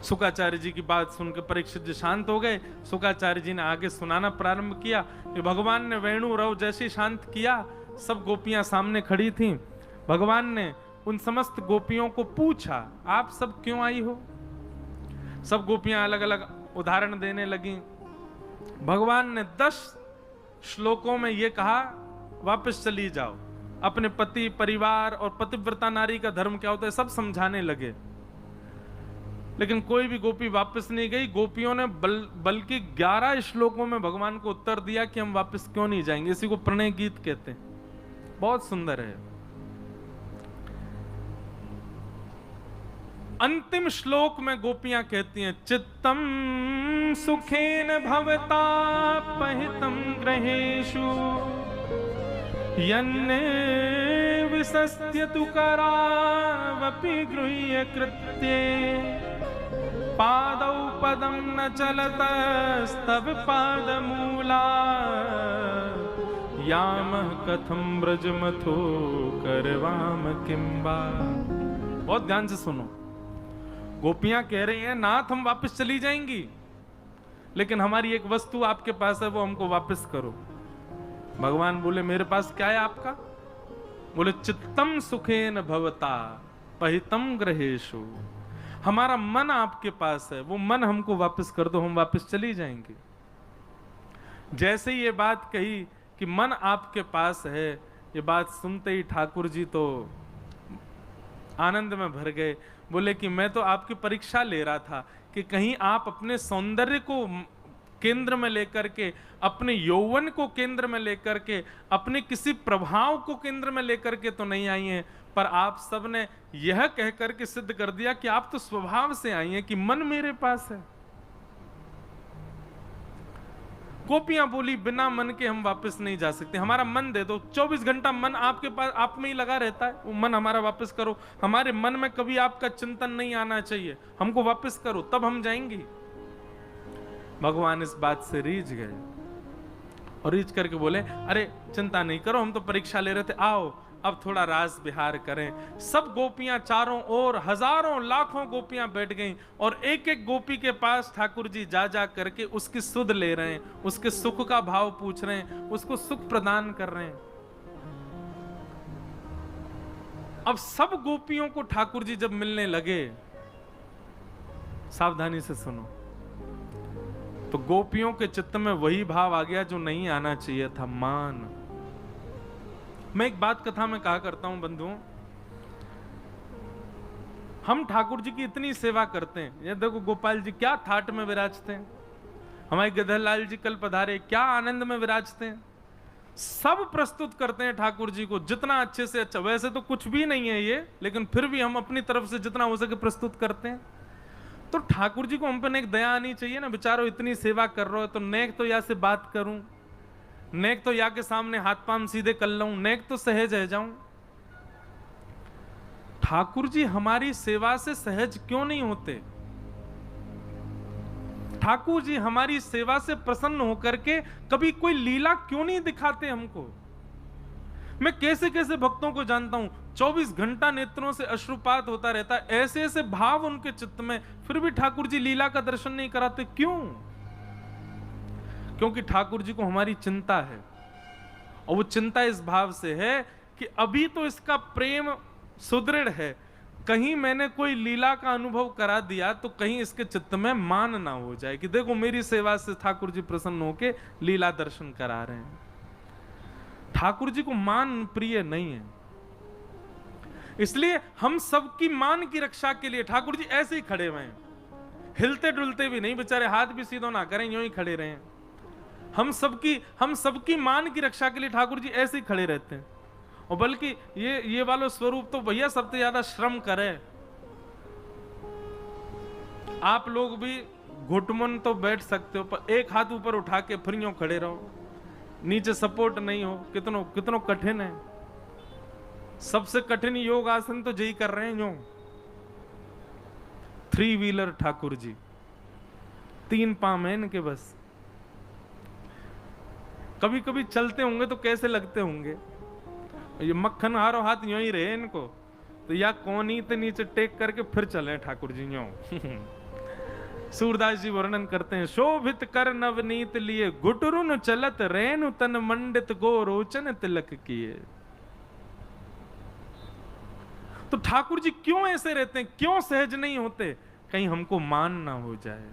शुकाचार्य जी की बात सुनकर परीक्षित जी शांत हो गए। शुकाचार्य जी ने आगे सुनाना प्रारंभ किया कि भगवान ने वेणु रव जैसे शांत किया, सब गोपियां सामने खड़ी थीं। भगवान ने उन समस्त गोपियों को पूछा, आप सब क्यों आई हो? सब गोपियां अलग अलग उदाहरण देने लगी। भगवान ने 10 श्लोकों में यह कहा, वापस चली जाओ, अपने पति, परिवार और पतिव्रता नारी का धर्म क्या होता है सब समझाने लगे। लेकिन कोई भी गोपी वापस नहीं गई। गोपियों ने बल्कि 11 श्लोकों में भगवान को उत्तर दिया कि हम वापस क्यों नहीं जाएंगे। इसी को प्रणय गीत कहते हैं, बहुत सुंदर है। अंतिम श्लोक में गोपियां कहती हैं, चित्तम सुखेन भवता पहितम ग्रहेषु यन्ने विसस्त्यतु करावपि गृह्य कृत्ये पादौ पदं न चलतस्तव पादमूला यामः कथं व्रजमथो करवाम किंबा। बहुत ध्यान से सुनो। गोपियां कह रही हैं, नाथ हम वापस चली जाएंगी, लेकिन हमारी एक वस्तु आपके पास है, वो हमको वापस करो। भगवान बोले, मेरे पास क्या है आपका? बोले, चित्तम सुखेन भवता पहितम ग्रहेषु, हमारा मन आपके पास है, वो मन हमको वापस कर दो, हम वापस चली जाएंगे। जैसे ये बात कही कि मन आपके पास है, ये बात सुनते ही ठाकुर जी तो आनंद में भर गए। बोले कि मैं तो आपकी परीक्षा ले रहा था कि कहीं आप अपने सौंदर्य को केंद्र में लेकर के, अपने यौवन को केंद्र में लेकर के, अपने किसी प्रभाव को केंद्र में लेकर के तो नहीं आई हैं, पर आप सब ने यह कहकर के सिद्ध कर दिया कि आप तो स्वभाव से आई हैं कि मन मेरे पास है। गोपियां बोली बिना मन के हम वापस नहीं जा सकते, हमारा मन दे दो। 24 घंटा मन आपके पास, आप में ही लगा रहता है, वो मन हमारा वापस करो। हमारे मन में कभी आपका चिंतन नहीं आना चाहिए, हमको वापस करो, तब हम जाएंगे। भगवान इस बात से रीझ गए और रीझ करके बोले, अरे चिंता नहीं करो, हम तो परीक्षा ले रहे थे, आओ अब थोड़ा रास विहार करें। सब गोपियां चारों ओर हजारों लाखों गोपियां बैठ गईं और एक एक गोपी के पास ठाकुर जी जा जा करके उसकी सुध ले रहे हैं, उसके सुख का भाव पूछ रहे हैं, उसको सुख प्रदान कर रहे हैं। अब सब गोपियों को ठाकुर जी जब मिलने लगे, सावधानी से सुनो, तो गोपियों के चित्त में वही भाव आ गया जो नहीं आना चाहिए था, मान। मैं एक बात कथा में कहा करता हूं बंधुओं, हम ठाकुर जी की इतनी सेवा करते हैं, ये देखो गोपाल जी क्या थाट में विराजते हैं, हमारे गधेलाल जी कल पधारे क्या आनंद में विराजते हैं, सब प्रस्तुत करते हैं ठाकुर जी को जितना अच्छे से अच्छा। वैसे तो कुछ भी नहीं है ये, लेकिन फिर भी हम अपनी तरफ से जितना हो सके प्रस्तुत करते हैं। तो ठाकुर जी को हम पे एक दया आनी चाहिए ना, बेचारो इतनी सेवा कर रहे हो, तो नेक तो या से बात करूं, नेक तो या के सामने हाथ पांव सीधे कर लूं, नेक तो सहज रह जाऊं। ठाकुर जी हमारी सेवा से सहज क्यों नहीं होते? ठाकुर जी हमारी सेवा से प्रसन्न होकर के कभी कोई लीला क्यों नहीं दिखाते हमको? मैं कैसे कैसे भक्तों को जानता हूं, 24 घंटा नेत्रों से अश्रुपात होता रहता है, ऐसे ऐसे भाव उनके चित्त में, फिर भी ठाकुर जी लीला का दर्शन नहीं कराते, क्यों? क्योंकि ठाकुर जी को हमारी चिंता है, और वो चिंता इस भाव से है कि अभी तो इसका प्रेम सुदृढ़ है, कहीं मैंने कोई लीला का अनुभव करा दिया तो कहीं इसके चित्त में मान ना हो जाए कि देखो मेरी सेवा से ठाकुर जी प्रसन्न होके लीला दर्शन करा रहे हैं। ठाकुर जी को मान प्रिय नहीं है, इसलिए हम सबकी मान की रक्षा के लिए ठाकुर जी ऐसे ही खड़े हुए हैं, हिलते डुलते भी नहीं, बेचारे हाथ भी सीधो ना करें, यूं ही खड़े रहे। हम सबकी मान की रक्षा के लिए ठाकुर जी ऐसे ही खड़े रहते हैं। और बल्कि ये वाला स्वरूप तो भैया सबसे ज्यादा श्रम करे। आप लोग भी घुटमन तो बैठ सकते हो, पर एक हाथ ऊपर उठा के फिर यूं खड़े रहो, नीचे सपोर्ट नहीं हो, कितनो कठिन है। सबसे कठिन योग आसन तो यही कर रहे हैं, यूं 3 व्हीलर ठाकुर जी, 3 पांव है इनके बस। कभी कभी चलते होंगे तो कैसे लगते होंगे, ये मक्खन हारो हाथ यूं ही रहे इनको, तो या कोनी तो नीचे टेक करके फिर चले ठाकुर जी यूं। सूरदास जी वर्णन करते हैं, शोभित कर नवनीत लिए गुटरुन चलत रेणु तन मंडित गो रोचन तिलक किए। तो ठाकुर जी क्यों ऐसे रहते हैं, क्यों सहज नहीं होते? कहीं हमको मान ना हो जाए।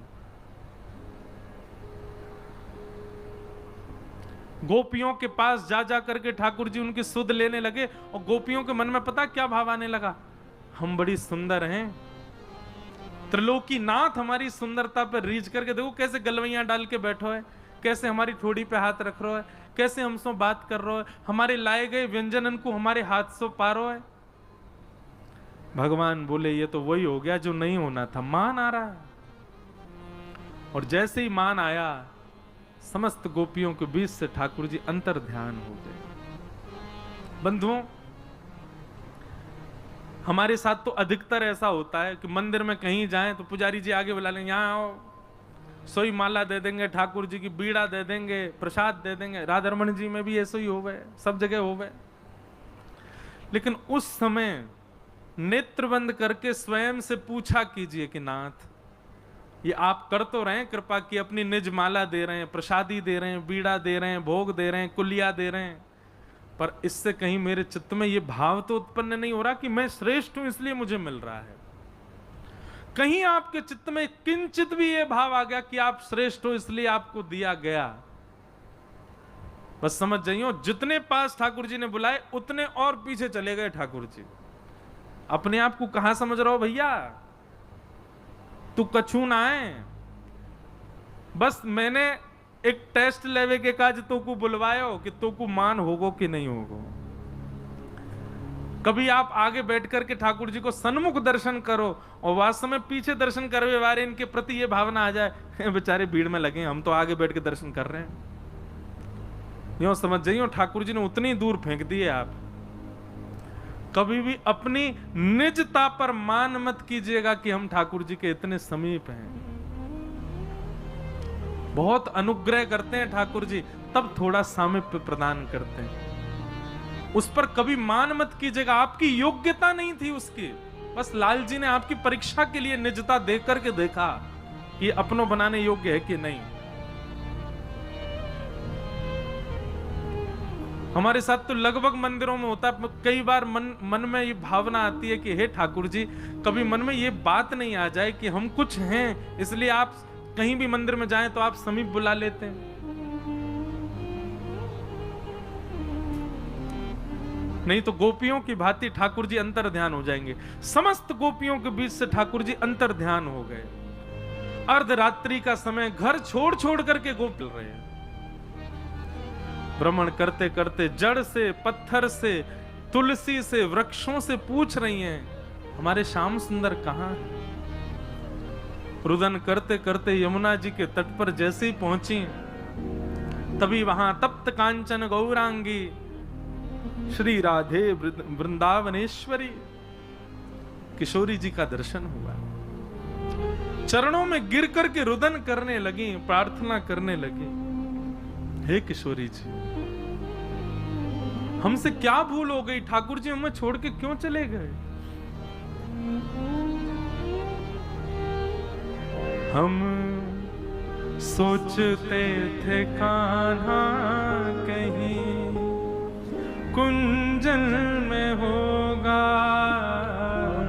गोपियों के पास जा जा करके ठाकुर जी उनकी सुध लेने लगे, और गोपियों के मन में पता क्या भाव आने लगा, हम बड़ी सुंदर हैं, त्रिलोकी नाथ हमारी सुंदरता पर रीझ करके देखो कैसे गलवैया डाल के बैठो है, कैसे हमारी ठोड़ी पे हाथ रख रहा है, कैसे हमसे बात कर रहा है, हमारे लाए गए व्यंजन को हमारे हाथ से पारो है। भगवान बोले ये तो वही हो गया जो नहीं होना था, मान आ रहा है। और जैसे ही मान आया, समस्त गोपियों के बीच से ठाकुर जी अंतर ध्यान हो गए। बंधुओं, हमारे साथ तो अधिकतर ऐसा होता है कि मंदिर में कहीं जाएं तो पुजारी जी आगे बुला लेंगे, यहाँ आओ, सोई माला दे देंगे, ठाकुर जी की बीड़ा दे देंगे, प्रसाद दे देंगे। राधारमण जी में भी ऐसे ही हो गए, सब जगह हो गए। लेकिन उस समय नेत्र बंद करके स्वयं से पूछा कीजिए कि नाथ, ये आप कर तो रहे हैं कृपा की, अपनी निज माला दे रहे हैं, प्रसादी दे रहे हैं, बीड़ा दे रहे हैं, भोग दे रहे हैं, कुलिया दे रहे हैं, पर इससे कहीं मेरे चित्त में ये भाव तो उत्पन्न नहीं हो रहा कि मैं श्रेष्ठ हूं इसलिए मुझे मिल रहा है। कहीं आपके चित्त में किंचित भी ये भाव आ गया कि आप श्रेष्ठ हो इसलिए आपको दिया गया, बस समझ जाइए जितने पास ठाकुर जी ने बुलाए उतने और पीछे चले गए ठाकुर जी। अपने आप को कहां समझ रहे हो भैया, तू कछू ना है, बस मैंने एक टेस्ट लेवे के काज तो को बुलवायो कि तो को मान होगो कि नहीं होगो। कभी आप आगे बैठ करके ठाकुर जी को सन्मुख दर्शन करो और वास्तव में पीछे दर्शन करवे वाले इनके प्रति ये भावना आ जाए, बेचारे भीड़ में लगे, हम तो आगे बैठ के दर्शन कर रहे हैं। यूं समझ जाइए ठाकुर जी ने उतनी दूर फेंक दिए आप। कभी भी अपनी निजता पर मान मत कीजिएगा कि हम ठाकुर जी के इतने समीप हैं। बहुत अनुग्रह करते हैं ठाकुर जी, तब थोड़ा सामीप्य प्रदान करते हैं। उस पर कभी मान मत कीजिएगा, आपकी योग्यता नहीं थी उसकी, बस लाल जी ने आपकी परीक्षा के लिए निजता देख करके देखा कि अपनों बनाने योग्य है कि नहीं। हमारे साथ तो लगभग मंदिरों में होता है, कई बार मन में ये भावना आती है कि हे ठाकुर जी, कभी मन में ये बात नहीं आ जाए कि हम कुछ हैं, इसलिए आप कहीं भी मंदिर में जाएं तो आप समीप बुला लेते हैं। नहीं तो गोपियों की भांति ठाकुर जी अंतर ध्यान हो जाएंगे। समस्त गोपियों के बीच से ठाकुर जी अंतर ध्यान हो गए। अर्धरात्रि का समय, घर छोड़ छोड़ करके गोपी रहे हैं, भ्रमण करते करते जड़ से, पत्थर से, तुलसी से, वृक्षों से पूछ रही हैं हमारे श्याम सुंदर कहां है। रुदन करते करते यमुना जी के तट पर जैसे ही पहुंची, तभी वहां तप्त कांचन गौरांगी श्री राधे वृंदावनेश्वरी किशोरी जी का दर्शन हुआ। चरणों में गिर करके रुदन करने लगी, प्रार्थना करने लगी, हे किशोरी जी, हमसे क्या भूल हो गई, ठाकुर जी हमें छोड़ के क्यों चले गए। हम सोचते थे कान्हा कहीं कुंजन में होगा,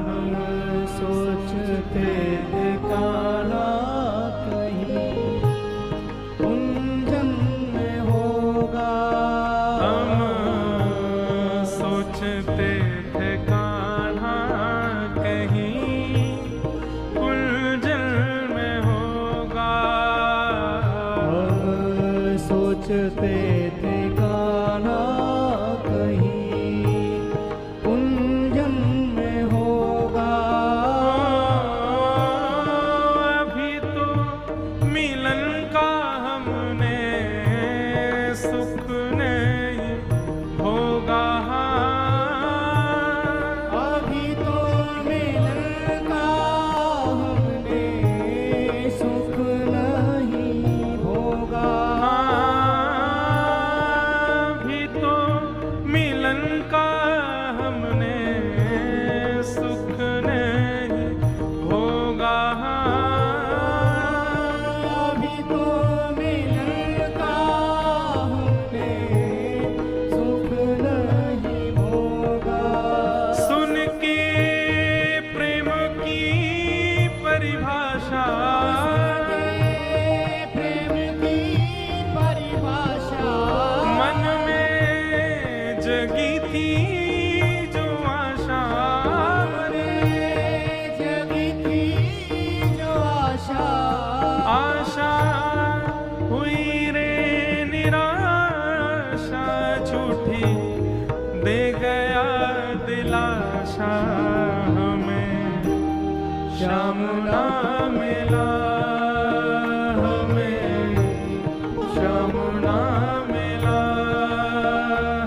हम सोचते थे कान्हा कहीं कुंजन में होगा। हम सोचते थे कान्हा कहीं कुंजन में होगा। हम सोचते थे कान्हा कहीं कुंजन में होगा। अभी तो मिलन का हमने सुख नहीं होगा। अभी तो मिलन का हमने सुख नहीं होगा। अभी तो मिलन का हमने सुख नहीं होगा। अभी तो मिलन का हमने सुख नहीं होगा। सुन के प्रेम की परिभाषा, प्रेम की परिभाषा मन में जगी थी जो आशा, जगी थी जो आशा। आशा हुई रे निराशा, झूठी दे गया दिलाशा हमें श्याम ना मिला। हमें श्याम ना मिला।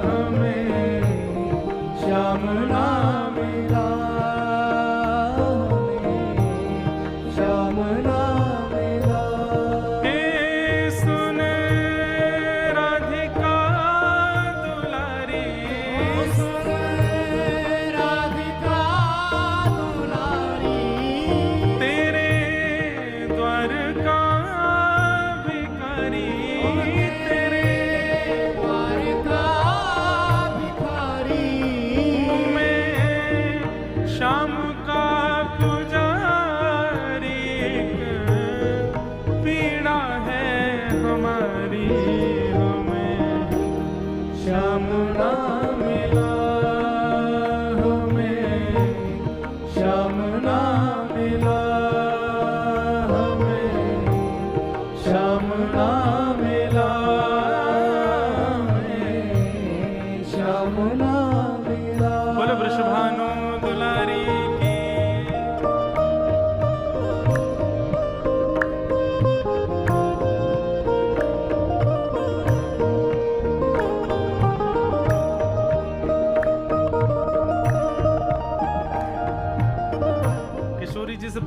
हमें श्याम ना मिला। श्याम ना मिला। हे सुन राधिका दुलारी, सुन राधिका दुलारी, तेरे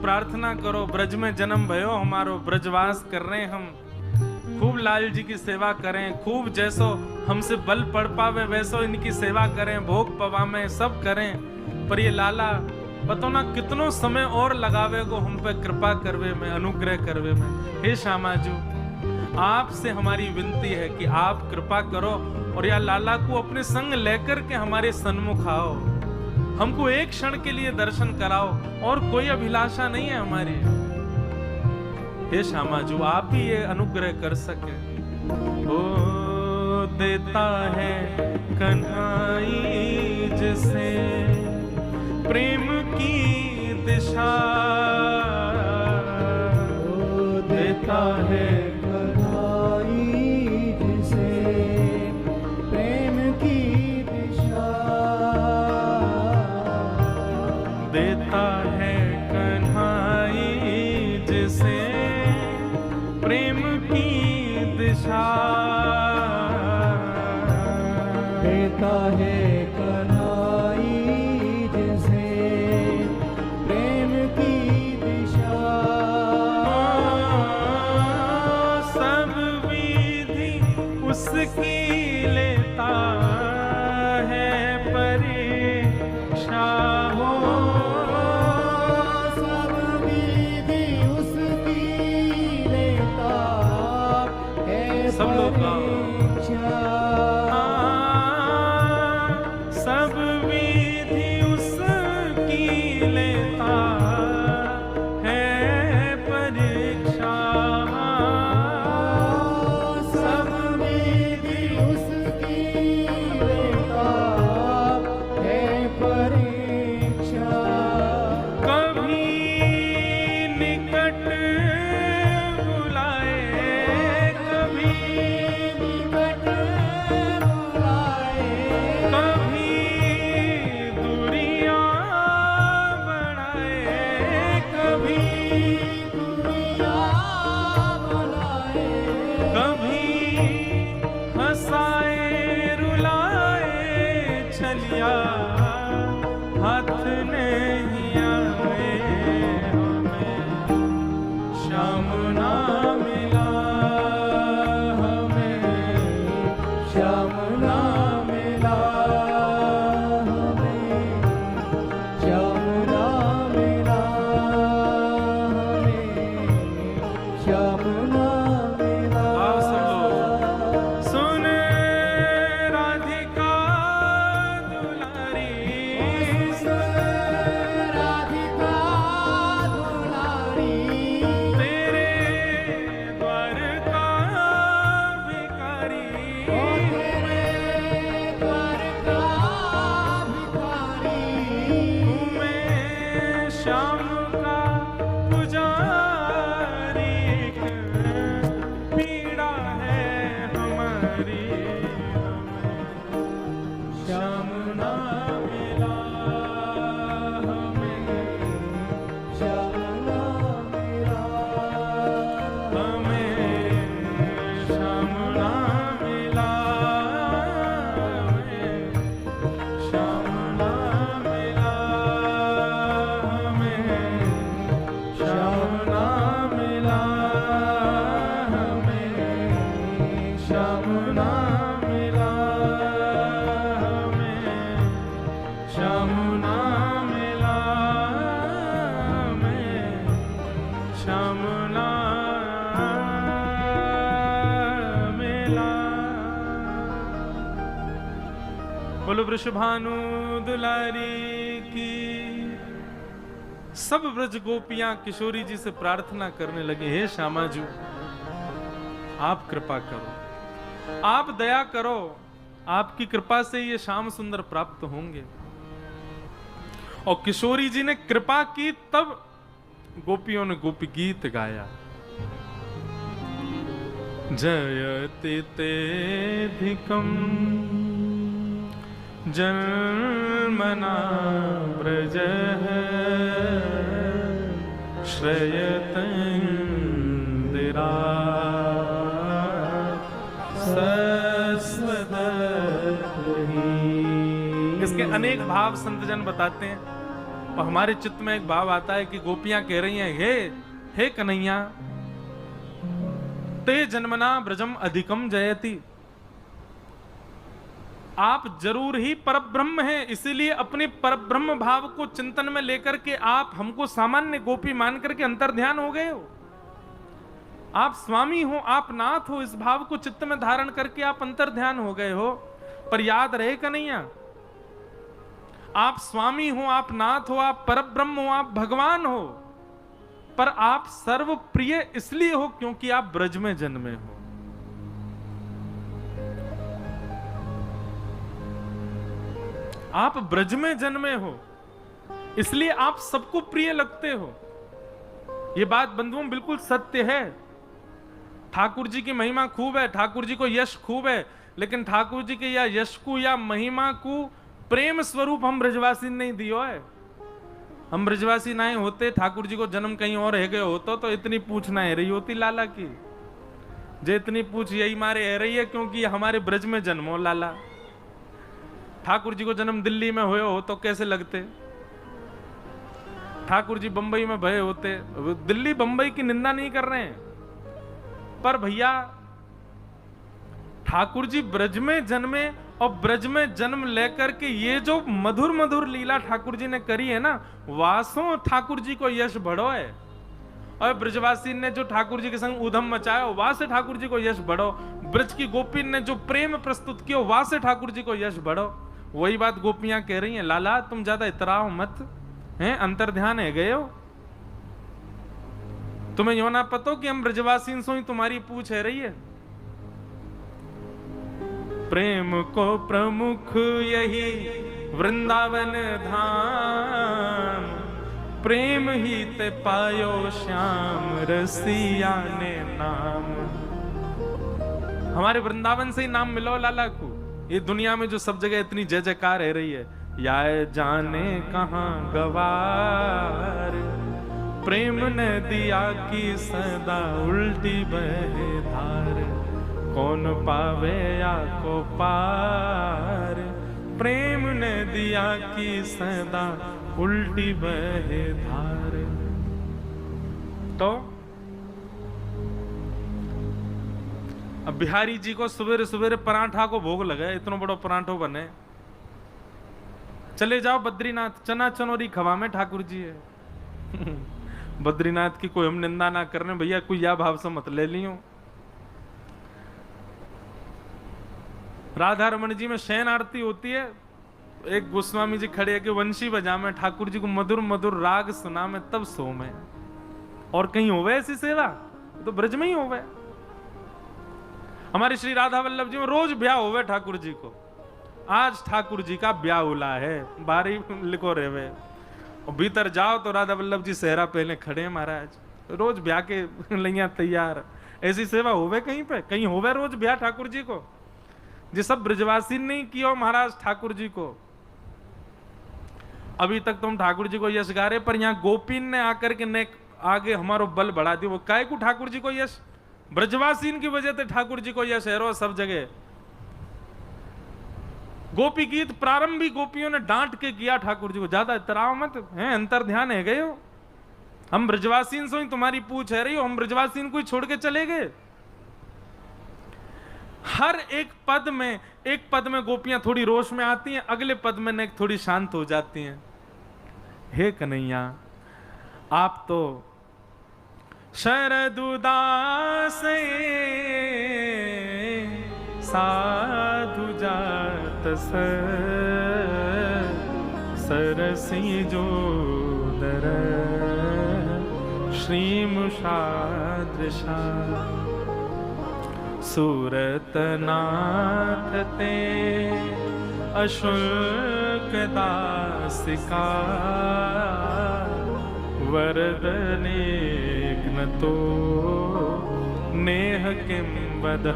प्रार्थना करो, ब्रज में जन्म भयो हमारो, ब्रजवास कर रहे हैं हम, खूब लाल जी की सेवा करें, खूब जैसो हमसे बल पड़ पावे वैसो इनकी सेवा करें, भोग पवामें सब करें। पर ये लाला पतो ना कितनो समय और लगावे को हम पे कृपा करवे में, अनुग्रह करवे में। हे श्यामाजू, आपसे हमारी विनती है कि आप कृपा करो और या लाला को अपने संग लेकर के हमारे सन्मुख आओ, हमको एक क्षण के लिए दर्शन कराओ, और कोई अभिलाषा नहीं है हमारी। हे श्यामाजू, आप ही ये अनुग्रह कर सके। ओ देता है कन्हई जिसे प्रेम की दिशा, ओ देता है कन्हई जिसे प्रेम की दिशा, देता है कन्हई जिसे प्रेम की दिशा, देता है कन्हई जिसे प्रेम की दिशा, सब विधि उसकी लेता है परीक्षा हो, सब विधि उसकी लेता है सब लोग गाओ। परीक्षा, सब विधि उसकी लेता है परीक्षा, सब विधि उसकी लेता है परीक्षा, कभी निकट बुलाए, कभी निकट बुलाए, कभी दूरियां बढ़ाए, कभी दुनिया बनाए, कभी हंसाए रुलाए, चलिया हाथ नहीं आए हमें, श्याम ना मिला हमें, श्याम ना मिला हमें, श्याम ना मिला हमें, श्याम ना मिला। आओ सब लोग। सुन राधिका दुलारी, राधिका दुलारी, तेरे द्वार का भिखारी, ओ तेरे द्वार का भिखारी, मैं श्याम का पुजारी, पीड़ा है हमारी, श्याम ना मिला हमें, श्याम ना मिला हमें श्याम ना मिला, हमें श्याम ना मिला, हमें श्याम ना मिला, हमें श्याम ना मिला, हमें श्याम ना मिला, हमें श्याम ना मिला। बोलो वृषभानु दुलारी की। सब ब्रज गोपियां किशोरी जी से प्रार्थना करने लगे, हे श्यामाजू, आप कृपा करो, आप दया करो, आपकी कृपा से ये श्याम सुंदर प्राप्त होंगे। और किशोरी जी ने कृपा की, तब गोपियों ने गोपी गीत गाया। जयति तेधिकम जन्मना ब्रज श्रयत इंदिरा सस्वदत्तहि। इसके अनेक भाव संतजन बताते हैं। और हमारे चित्त में एक भाव आता है कि गोपियां कह रही हैं, हे कन्हैया, ते जन्मना ब्रजम अधिकम जयति, आप जरूर ही परब्रह्म हैं, इसीलिए अपने परब्रह्म भाव को चिंतन में लेकर के आप हमको सामान्य गोपी मान करके अंतर्ध्यान हो गए हो। आप स्वामी हो, आप नाथ हो, इस भाव को चित्त में धारण करके आप अंतर्ध्यान हो गए हो। पर याद रहे कन्हैया, आप स्वामी हो, आप नाथ हो, आप परब्रह्म हो, आप भगवान हो, पर आप सर्व प्रिय इसलिए हो क्योंकि आप ब्रज में जन्मे हो। आप ब्रज में जन्मे हो, इसलिए आप सबको प्रिय लगते हो। यह बात बंधुओं बिल्कुल सत्य है। ठाकुर जी की महिमा खूब है, ठाकुर जी को यश खूब है, लेकिन ठाकुर जी के या यश को या महिमा को प्रेम स्वरूप हम ब्रजवासी नहीं दियो है। हम ब्रजवासी ना होते, ठाकुर जी को जन्म कहीं और है गए होता तो इतनी पूछ ना है रही होती लाला की। जे इतनी पूछ यही मारे है रही है क्योंकि हमारे ब्रज में जन्मो लाला। ठाकुर जी को जन्म दिल्ली में हुए हो तो कैसे लगते, ठाकुर जी बंबई में भये होते। दिल्ली बंबई की निंदा नहीं कर रहे हैं, पर भैया ठाकुर जी ब्रज में जन्मे और ब्रज में जन्म लेकर के ये जो मधुर मधुर लीला ठाकुर जी ने करी है ना, वासों ठाकुर जी को यश बढ़ो है। और ब्रजवासी ने जो ठाकुर जी के संग उधम मचाया, वहां से ठाकुर जी को यश बढ़ो। ब्रज की गोपी ने जो प्रेम प्रस्तुत किया, वहां से ठाकुर जी को यश बढ़ो। वही बात गोपियां कह रही हैं, लाला तुम ज्यादा इतराओ मत, हैं अंतर्ध्यान है गए हो। तुम्हें यो ना पता कि हम ब्रजवासी सो ही तुम्हारी पूछ है रही है। प्रेम को प्रमुख यही वृंदावन धाम, प्रेम ही ते पायो श्याम रसिया ने नाम। हमारे वृंदावन से ही नाम मिलो लाला को। ये दुनिया में जो सब जगह इतनी जय जयकार है रही है, या जाने कहां गवार, प्रेम ने दिया की सदा उल्टी बहे धार, कौन पावे या को पार, प्रेम ने दिया की सदा उल्टी बहे धार। तो अब बिहारी जी को सवेरे सवेरे पराठा को भोग लगे, इतना बड़ो पराठो बने, चले जाओ बद्रीनाथ, चना चनोरी खवा में ठाकुर जी है। बद्रीनाथ की कोई हम निंदा ना करने भैया, कोई या भाव से मत ले लियो। राधा रमन जी में शयन आरती होती है, एक गोस्वामी जी खड़े है कि वंशी बजा में ठाकुर जी को मधुर मधुर राग सुना में तब सो में। और कहीं होवे ऐसी सेवा तो ब्रज में ही होवे। हमारे श्री राधा वल्लभ जी में रोज ब्याह होवे ठाकुर जी को। आज ठाकुर जी का ब्याह उला है, बारी लिखो रेवे, और भीतर जाओ तो राधा वल्लभ जी सेहरा पहले खड़े हैं महाराज, रोज ब्याह के लैया तैयार। ऐसी सेवा होवे कहीं पे, कहीं होवे रोज ब्याह ठाकुर जी को। जी सब ब्रजवासी नहीं किया महाराज ठाकुर जी को। अभी तक तुम ठाकुर जी को यश गा रहे, पर यहाँ गोपीन ने आकर के ने आगे हमारो बल बढ़ा दिया। वो काय को ठाकुर जी को यश, ब्रजवासीन की वजह से ठाकुर जी को यश है रो सब जगह। गोपी गीत प्रारंभिक गोपियों ने डांट के किया ठाकुर जी को, ज्यादा इतराओ मत, हैं अंतर्ध्यान है गए हो। हम ब्रजवासीन से ही तुम्हारी पूछ है रही हो, हम ब्रजवासीन को ही छोड़ के चले गए। हर एक पद में गोपियां थोड़ी रोष में आती हैं, अगले पद में ने थोड़ी शांत हो जाती हैं। हे कन्हैया आप तो शरदुदास साधु जात सरसी जोदर श्रीमुषादृशा सूरत नाथ ते अशुल्क दासिका वरदनेग्न तो नेह किम वद।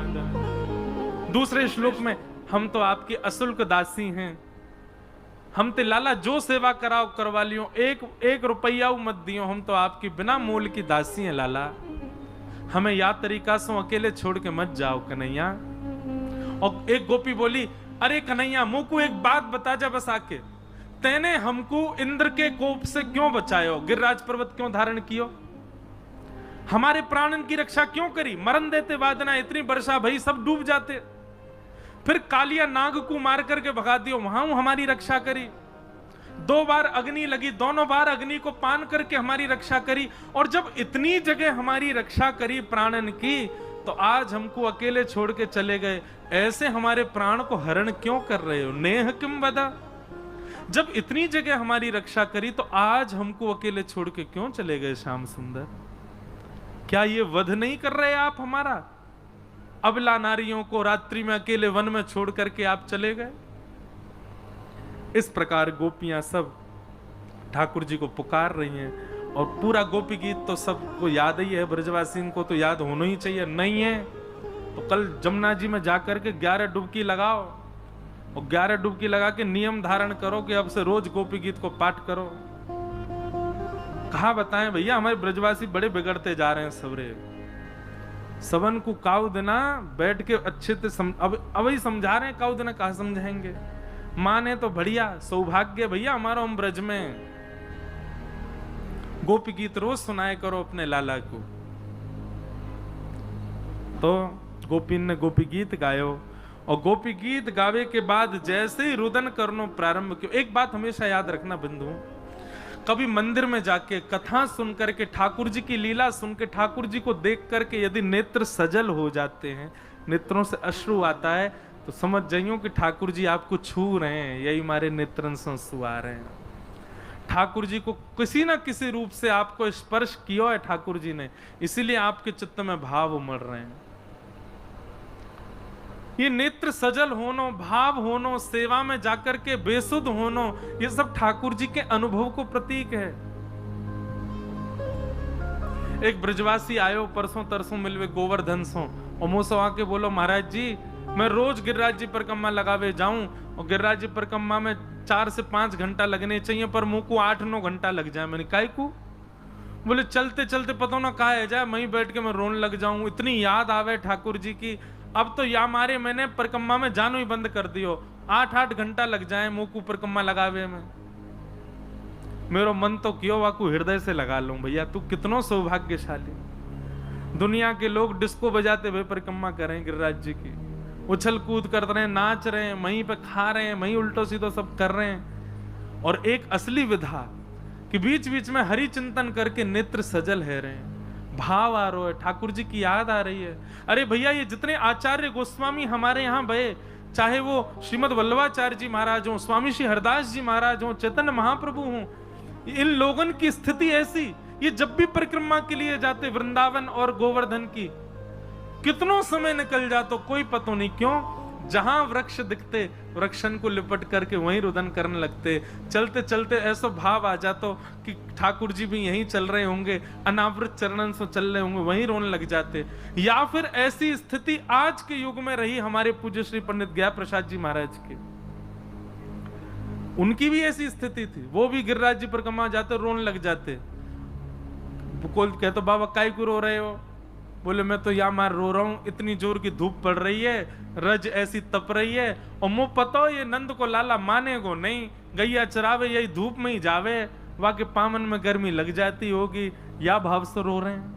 दूसरे श्लोक में हम तो आपकी अशुल्क दासी हैं, हम ते लाला जो सेवा कराओ करवा लियो, एक रुपया मत दियो, हम तो आपकी बिना मूल की दासी हैं लाला। हमें या तरीका से अकेले छोड़ के मत जाओ कन्हैया। और एक गोपी बोली, अरे कन्हैया मुंह को एक बात बता जा बस आके, तेने हमको इंद्र के कोप से क्यों बचायो, गिरिराज पर्वत क्यों धारण कियो, हमारे प्राणन की रक्षा क्यों करी, मरण देते वादना, इतनी वर्षा भई सब डूब जाते, फिर कालिया नाग को मार करके भगा दियो, वहां हमारी रक्षा करी, 2 बार अग्नि लगी, दोनों बार अग्नि को पान करके हमारी रक्षा करी, और जब इतनी जगह हमारी रक्षा करी प्राणन की, तो आज हमको अकेले छोड़ के चले गए, ऐसे हमारे प्राण को हरण क्यों कर रहे हो, नेह किम बदा, जब इतनी जगह हमारी रक्षा करी तो आज हमको अकेले छोड़ के क्यों चले गए श्याम सुंदर, क्या ये वध नहीं कर रहे आप हमारा, अबला नारियों को रात्रि में अकेले वन में छोड़ करके आप चले गए। इस प्रकार गोपियां सब ठाकुर जी को पुकार रही हैं, और पूरा गोपी गीत तो सबको याद ही है, ब्रजवासी को तो याद होना ही चाहिए, नहीं है तो कल जमुना जी में जाकर के 11 डुबकी लगाओ, और 11 डुबकी लगा के नियम धारण करो कि अब से रोज गोपी गीत को पाठ करो। कहा बताएं भैया, हमारे ब्रजवासी बड़े बिगड़ते जा रहे हैं सबरे, सबन को काउ देना बैठ के अच्छे से अब ही समझा रहे हैं, काउ देना कहा समझाएंगे, माने तो बढ़िया, सौभाग्य भैया हमारा हम ब्रज में, गोपी गीत रोज सुनाए करो अपने लाला को। तो गोपीन ने गोपी गीत गायो, और गोपी गीत गावे के बाद जैसे ही रुदन करनो प्रारंभ किया, एक बात हमेशा याद रखना बंधु, कभी मंदिर में जाके कथा सुन करके, ठाकुर जी की लीला सुन के, ठाकुर जी को देख करके यदि नेत्र सजल हो जाते हैं, नेत्रों से अश्रु आता है, तो समझ जाइयो कि ठाकुर जी आपको छू रहे हैं, यही हमारे नेत्रन से आंसू आ रहे हैं। ठाकुर जी को किसी ना किसी रूप से आपको स्पर्श किया है ठाकुर जी ने, इसीलिए आपके चित्त में भाव उमड़ रहे हैं। ये नेत्र सजल होनो, भाव होनो, सेवा में जाकर के बेसुध होनो, ये सब ठाकुर जी के अनुभव को प्रतीक है। एक ब्रजवासी आयो परसों तरसों मिलवे गोवर्धन सो, और मुझसे आके बोलो महाराज जी मैं रोज गिरिराज जी परिक्रमा लगावे जाऊं, और गिरिराज जी परिक्रमा में 4 से 5 घंटा लगने चाहिए, पर मुंह को 8-9 घंटा लग जाए। मैंने काहे को, बोले चलते चलते पता ना कहा है जाए, वहीं बैठ के मैं रोने लग जाऊं, इतनी याद आवे ठाकुर जी की, अब तो या मारे मैंने परिक्रमा में जानो ही बंद कर दियो, 8-8 घंटा लग जाए मुंह को परिक्रमा लगावे में। मेरा मन तो क्यों वाकू हृदय से लगा लूं, भैया तू कितनो सौभाग्यशाली, दुनिया के लोग डिस्को बजाते हुए परिक्रमा करें गिरिराज जी की, उछल कूद कर रहे हैं, नाच रहे हैं, वहीं पे खा रहे हैं, वहीं उल्टो सीधो सब कर रहे हैं, और एक असली विधा कि बीच बीच में हरि चिंतन करके नेत्र सजल है रहे हैं, भाव आ रहा है, ठाकुर जी की याद आ रही है। अरे भैया ये जितने आचार्य गोस्वामी हमारे यहाँ भये, चाहे वो श्रीमद वल्लभाचार्य जी महाराज हो, स्वामी श्री हरदास जी महाराज हो, चैतन्य महाप्रभु हो, इन लोगों की स्थिति ऐसी, ये जब भी परिक्रमा के लिए जाते वृंदावन और गोवर्धन की, कितनों समय निकल जातो कोई पता नहीं, क्यों, जहां वृक्ष दिखते वृक्षन को लिपट करके वहीं रुदन करने लगते, चलते चलते ऐसा भाव आ जातो कि ठाकुर जी भी यहीं चल रहे होंगे, अनावृत चरणन से चल रहे होंगे, वहीं रोने लग जाते। या फिर ऐसी स्थिति आज के युग में रही हमारे पूज्य श्री पंडित गया प्रसाद जी महाराज की, उनकी भी ऐसी स्थिति थी, वो भी गिरिराज जी परिक्रमा जाते रोने लग जाते। कोई कहते बाबा काहे को रो रहे हो, बोले मैं तो या मार रो रहा हूं, इतनी जोर की धूप पड़ रही है, रज ऐसी तप रही है, और मुंह पता हो ये नंद को लाला माने को नहीं, गैया चरावे यही धूप में ही जावे, वहां के पामन में गर्मी लग जाती होगी, या भाव से रो रहे हैं।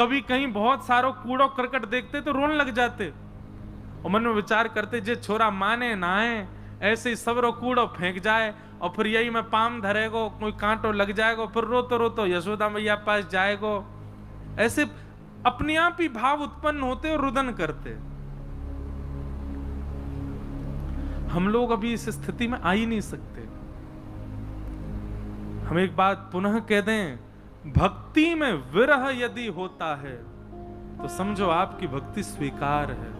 कभी कहीं बहुत सारो कूड़ो करकट देखते तो रोने लग जाते, और मन में विचार करते जे छोरा माने ना है, ऐसे ही सबरो कूड़ो फेंक जाए, और फिर यही में पाम धरेगो, कोई कांटो लग जाएगा, फिर रोतो रोतो यशोदा मैया पास जाएगो। ऐसे अपने आप ही भाव उत्पन्न होते और रुदन करते। हम लोग अभी इस स्थिति में आ ही नहीं सकते। हम एक बात पुनः कह दें, भक्ति में विरह यदि होता है तो समझो आपकी भक्ति स्वीकार है,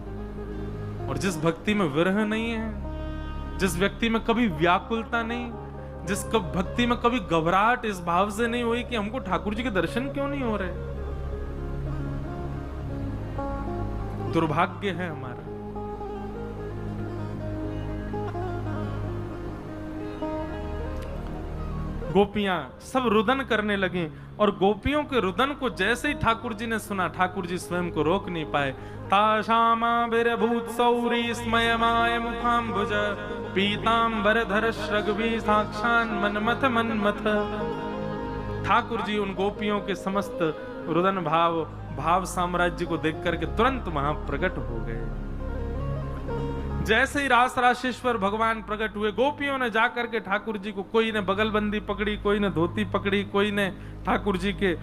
और जिस भक्ति में विरह नहीं है, जिस व्यक्ति में कभी व्याकुलता नहीं, जिस भक्ति में कभी घबराहट इस भाव से नहीं हुई कि हमको ठाकुर जी के दर्शन क्यों नहीं हो रहे, दुर्भाग्य है हमारा। गोपियां सब रुदन करने लगी, और गोपियों के रुदन को जैसे ही ठाकुर जी ने सुना, ठाकुर जी स्वयं को रोक नहीं पाए। ताशामा बिरभूत सौरी स्मयमाय मुखाम्बुज पीतांबरधर श्रगवी साक्षान मनमथ मनमथ। ठाकुर जी उन गोपियों के समस्त रुदन भाव साम्राज्य को देख करके तुरंत वहां प्रकट हो गए। जैसे ही रास राशेश्वर भगवान प्रकट हुए, गोपियों ने जाकर के ठाकुर जी को, कोई ने बगलबंदी पकड़ी, कोई ने धोती पकड़ी, कोई ने ठाकुर जी के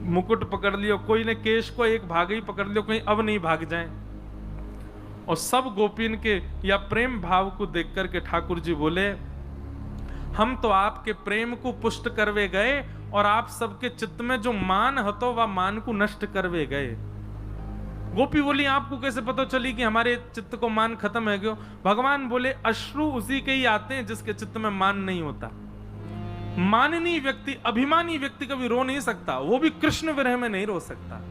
मुकुट पकड़ लियो, कोई ने केश को एक भाग ही पकड़ लियो, कहीं अब नहीं भाग जाए। और सब गोपिन के या प्रेम भाव को देख करके ठाकुर जी बोले, हम तो आपके प्रेम को पुष्ट करवे गए और आप सबके चित्त में जो मान हतो वह मान को नष्ट करवे गए। गोपी बोली, आपको कैसे पता चली कि हमारे चित्त को मान खत्म है क्यों? भगवान बोले, अश्रु उसी के ही आते हैं जिसके चित्त में मान नहीं होता। माननीय व्यक्ति, अभिमानी व्यक्ति कभी रो नहीं सकता, वो भी कृष्ण विरह में नहीं रो सकता।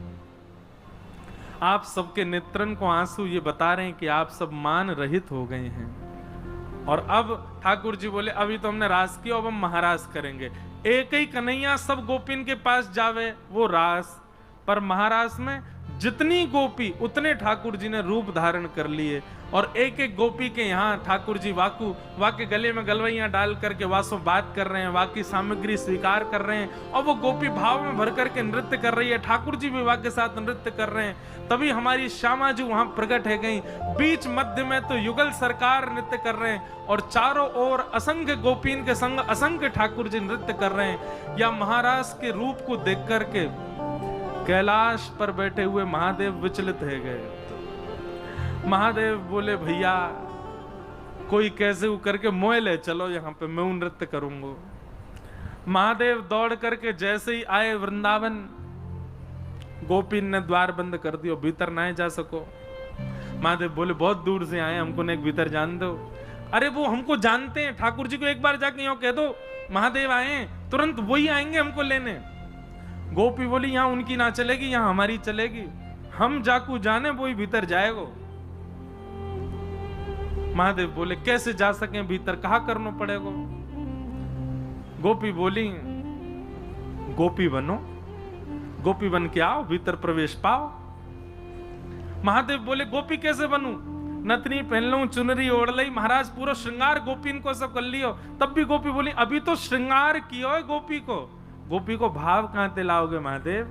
आप सबके नेत्रन को आंसू ये बता रहे हैं कि आप सब मान रहित हो गए हैं। और अब ठाकुर जी बोले, अभी तो हमने रास किया, अब हम महारास करेंगे। एक ही कन्हैया सब गोपिन के पास जावे, वो रास। पर महारास में जितनी गोपी उतने ठाकुर जी ने रूप धारण कर लिए, और एक एक गोपी के यहाँ ठाकुर जी वाके गले में गलवैया डाल करके वासो बात कर रहे हैं, वाकी सामग्री स्वीकार कर रहे हैं, और वो गोपी भाव में भर करके नृत्य कर रही है, ठाकुर जी भी वाके साथ नृत्य कर रहे हैं। तभी हमारी श्यामा जी वहां प्रकट है गई। बीच मध्य में तो युगल सरकार नृत्य कर रहे हैं, और चारों ओर असंख्य गोपीन के संग असंख्य ठाकुर जी नृत्य कर रहे हैं। या महाराज के रूप को देख करके कैलाश पर बैठे हुए महादेव विचलित है गए। महादेव बोले, भैया कोई कैसे करके मोह ले चलो यहाँ पे, मैं नृत्य करूंगा। महादेव दौड़ करके जैसे ही आए वृंदावन, गोपीन ने द्वार बंद कर दिया, भीतर ना जा सको। महादेव बोले, बहुत दूर से आए, हमको नहीं भीतर जान दो। अरे वो हमको जानते हैं, ठाकुर जी को एक बार जाके यूं कह दो महादेव आए, तुरंत वही आएंगे हमको लेने। गोपी बोली, यहां उनकी ना चलेगी, यहां हमारी चलेगी, हम जाकू जाने वही भीतर जाएगो। महादेव बोले, कैसे जा सके भीतर, कहा करना पड़ेगा? गोपी बोली, गोपी बनो, गोपी बन के आओ, भीतर प्रवेश पाओ। महादेव बोले, गोपी कैसे बनूं? नथनी पहन लूं, चुनरी ओढ़ लई, महाराज पूरा श्रृंगार गोपीन को सब कर लियो। तब भी गोपी बोली, अभी तो श्रृंगार कियो है गोपी को, गोपी को भाव कहां ते लाओगे महादेव?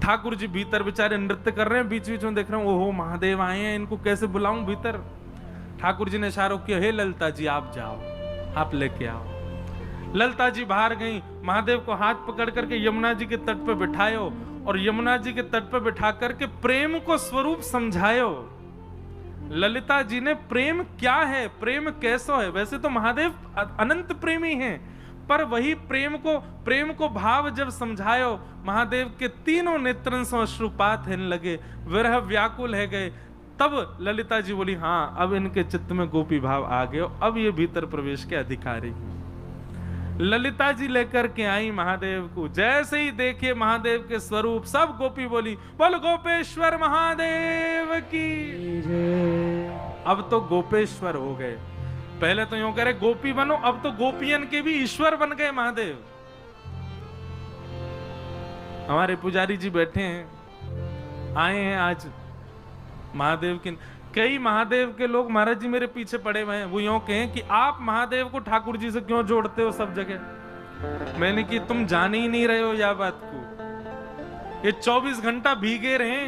ठाकुर जी भीतर बेचारे नृत्य कर रहे हैं, बीच बीच में देख रहे हैं, ओहो महादेव आए हैं, इनको कैसे बुलाऊं भीतर? ठाकुर जी ने इशारा किया, हे ललिता जी आप जाओ, आप लेके आओ। ललिता जी बाहर गई, महादेव को हाथ पकड़ करके यमुना जी के तट पर बिठायो, और यमुना जी के तट पर बिठा करके प्रेम को स्वरूप समझायो। ललिता जी ने प्रेम क्या है, प्रेम कैसो है? वैसे तो महादेव अनंत प्रेमी हैं, पर वही प्रेम को भाव जब समझायो, महादेव के तीनों नेत्रन से अश्रुपात होने लगे, विरह व्याकुल है गए। तब ललिता जी बोली, हाँ अब इनके चित्त में गोपी भाव आ गए, अब ये भीतर प्रवेश के अधिकारी। ललिता जी लेकर के आई महादेव को, जैसे ही देखे महादेव के स्वरूप, सब गोपी बोली, बोल गोपेश्वर महादेव की। अब तो गोपेश्वर हो गए, पहले तो यूं कह रहे गोपी बनो, अब तो गोपियन के भी ईश्वर बन गए महादेव। हमारे पुजारी जी बैठे हैं, आए हैं आज महादेव के। कई महादेव के लोग महाराज जी मेरे पीछे पड़े हुए हैं, वो यूं कहें कि आप महादेव को ठाकुर जी से क्यों जोड़ते हो सब जगह? मैंने कि तुम जान ही नहीं रहे हो यह बात को। ये 24 घंटा भीगे रहे,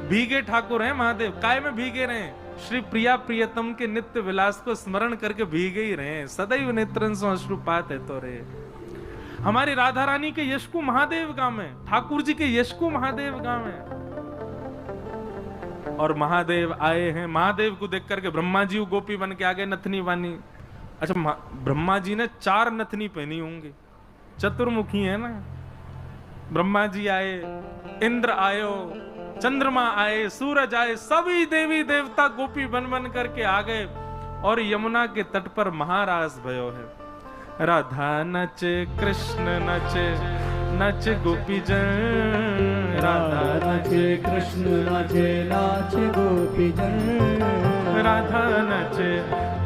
भीगे ठाकुर हैं महादेव, काय में भीगे रहे? श्री प्रिया प्रियतम के नित्य विलास को स्मरण करके भीगे ही रहे, सदैव नेत्रन से अश्रुपात है तो रहे। हमारी राधा रानी के यश को महादेव गाँव है, ठाकुर जी के यश को महादेव गाँव है। और महादेव आए हैं, महादेव को देख करके ब्रह्मा जी गोपी बन के आ गए, नथनी वानी। अच्छा, ब्रह्मा जी ने 4 नथनी पहनी होंगी, चतुर्मुखी है ना। ब्रह्मा जी आए, इंद्र आयो, चंद्रमा आए, सूरज आए, सभी देवी देवता गोपी बन बन करके आ गए, और यमुना के तट पर महारास भयो है। राधा नचे, कृष्ण नचे, नच गोपी जन। राधा नचे, कृष्ण नचे, नाच गोपी जन। राधा नचे,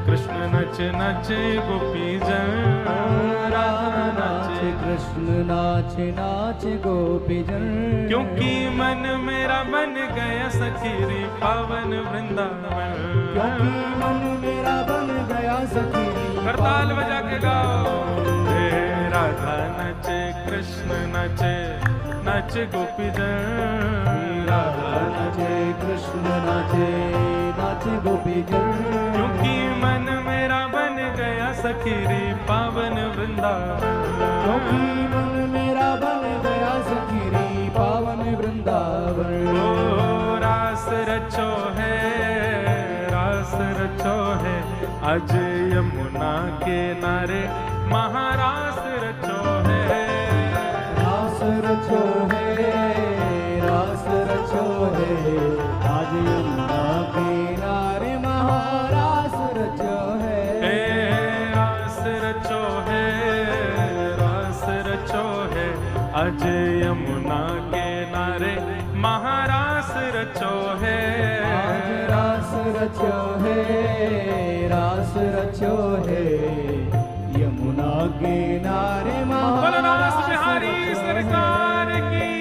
कृष्ण नचे नचे गोपी जन, राधा नाचे कृष्ण नाचे नाचे गोपी जन, क्योंकि मन मेरा बन गया सखी रे पावन वृंदावन, क्योंकि मन मेरा बन गया सखी करताल बजा के गाओ। हे राधा नचे कृष्ण नचे नाचे गोपी जन, राधा नाचे कृष्ण नाचे नाचे गोपी जन, क्योंकि मन मेरा बन गया सखी रे पावन वृंदावन, क्योंकि मन मेरा बन गया सखी रे पावन वृंदावन। ओ रास रचो है, रास रचो है आज यमुना के नारे, महारास रचो है, रास रचो है, रास रचो है आज यमुना किनारे, महारास रचो है, रास रचो है, रास रचो है आज यमुना के नारे, महारास रचो है, आज रास रचो है, रास रचो है यमुना किनारे, बोलो रास महारास बिहारी रचो है। सरकार की।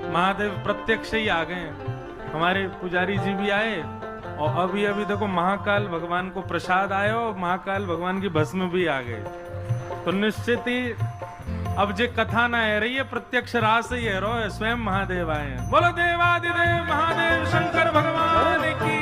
महादेव प्रत्यक्ष ही आ गए। हमारे पुजारी जी भी आए और अभी अभी देखो महाकाल भगवान को प्रसाद आया और महाकाल भगवान की भस्म भी आ गए। तो निश्चित ही अब जे कथा ना है रही है, प्रत्यक्ष रास ही है रो स्वयं महादेव आए हैं। बोलो देवादिदेव महादेव शंकर भगवान की।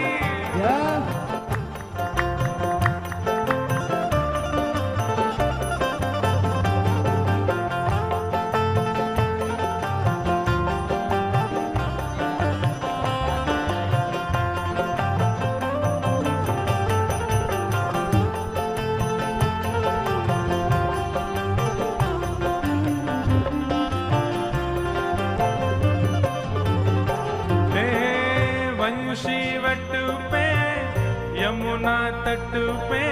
यमुना तट पे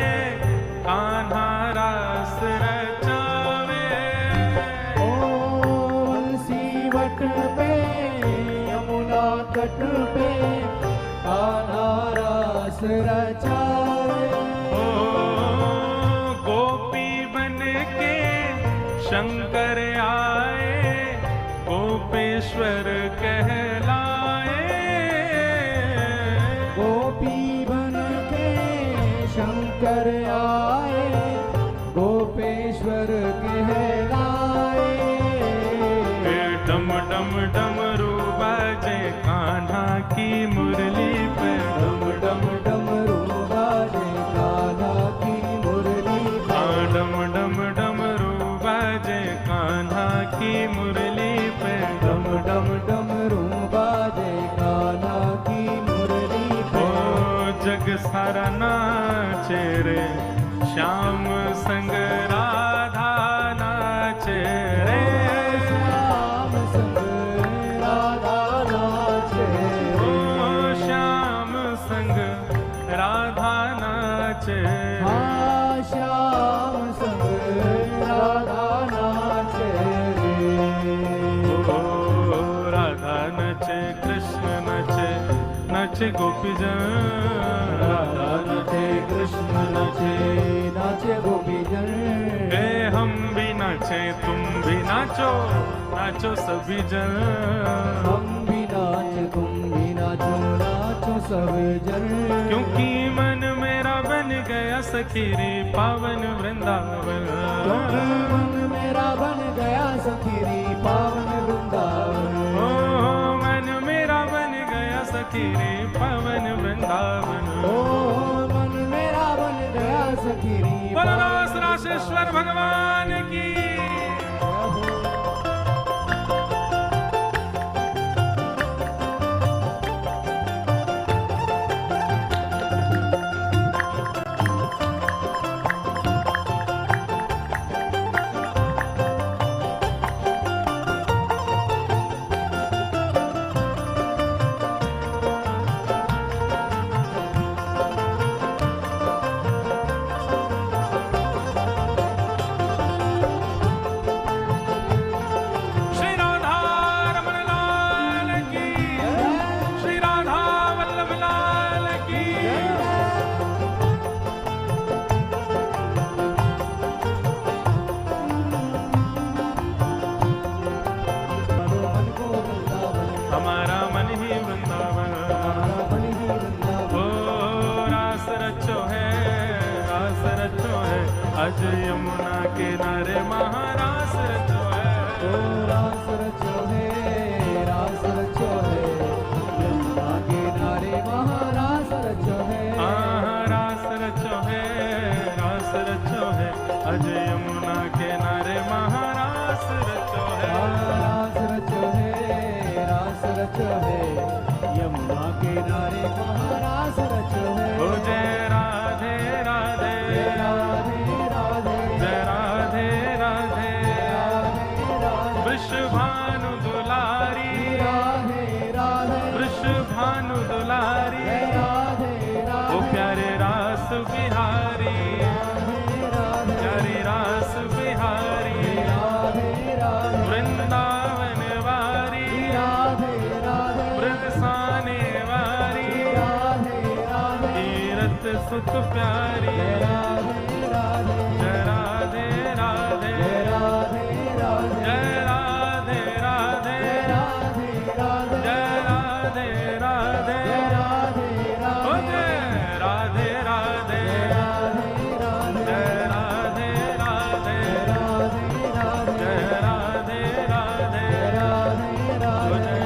कान्हा रास रचावे, ओ बंसी वट पे यमुना तट पे कान्हा रास रचावे, ओ गोपी बन के शंकर आए गोपेश्वर कहलाए, गोपी शंकर आए गोपेश्वर कहलाए, डम डम डमरू बाजे कान्हा की मुरली पे, डम डम डमरू बाजे कान्हा की मुरली पे, डम डम डमरू बाजे कान्हा की मुरली पे, डम डम डमरू बाजे कान्हा की मुरली पे, जग सारा नाचे रे श्याम संग राधा नाचे रे, श्याम संग राधा नाचे, ओ श्याम संग राधा नाचे, हाँ श्याम संग राधा नाचे रे, ओ राधा नचे कृष्ण नचे नाचे गोपी जन, राधा नाचे कृष्ण नाचे नाचे गोपी जन, हम भी नाचे तुम भी नाचो, नाचो सभी जन, हम भी नाच तुम भी नाचो, नाचो सब जन, क्योंकि मन मेरा बन गया सखी रे पावन वृंदावन, क्योंकि मन मेरा बन गया सखी रे पावन वृंदावन, ओ मन मेरा बन गया सखी सखीरे पवन वृंदावन। ओ मन मेरा बन गया सखीरी बोलो रास रासेश्वर भगवान की। हमारा मन ही वृंदावन, ओ रास रचो है, रास रचो है, अज यमुना किनारे महारास रचो है। ओ रास रचो है, रास रचो है, यमुना किनारे महारास रचो है। रास रचो है, रास रचो है, अज यमुना किनारे महारास रचो है। रास रचो है, रास रचो है, यमुना किनारे महारास रचो है। ओ जय राधे राधे, जय राधे राधे, जय राधे राधे, वृषभानु दुलारी, राधे राधे, वृषभानु दुलारी, राधे ओ प्यारे रास बिहारी, प्यारे रास बिहारी, वृंदावन वारी, बरसाने वारी, तीरथ सुत प्यारी। जय राधे राधे, जय राधे राधे, जय राधे राधे, ओ जय राधे राधे, जय राधे राधे, जय राधे राधे, ओ जय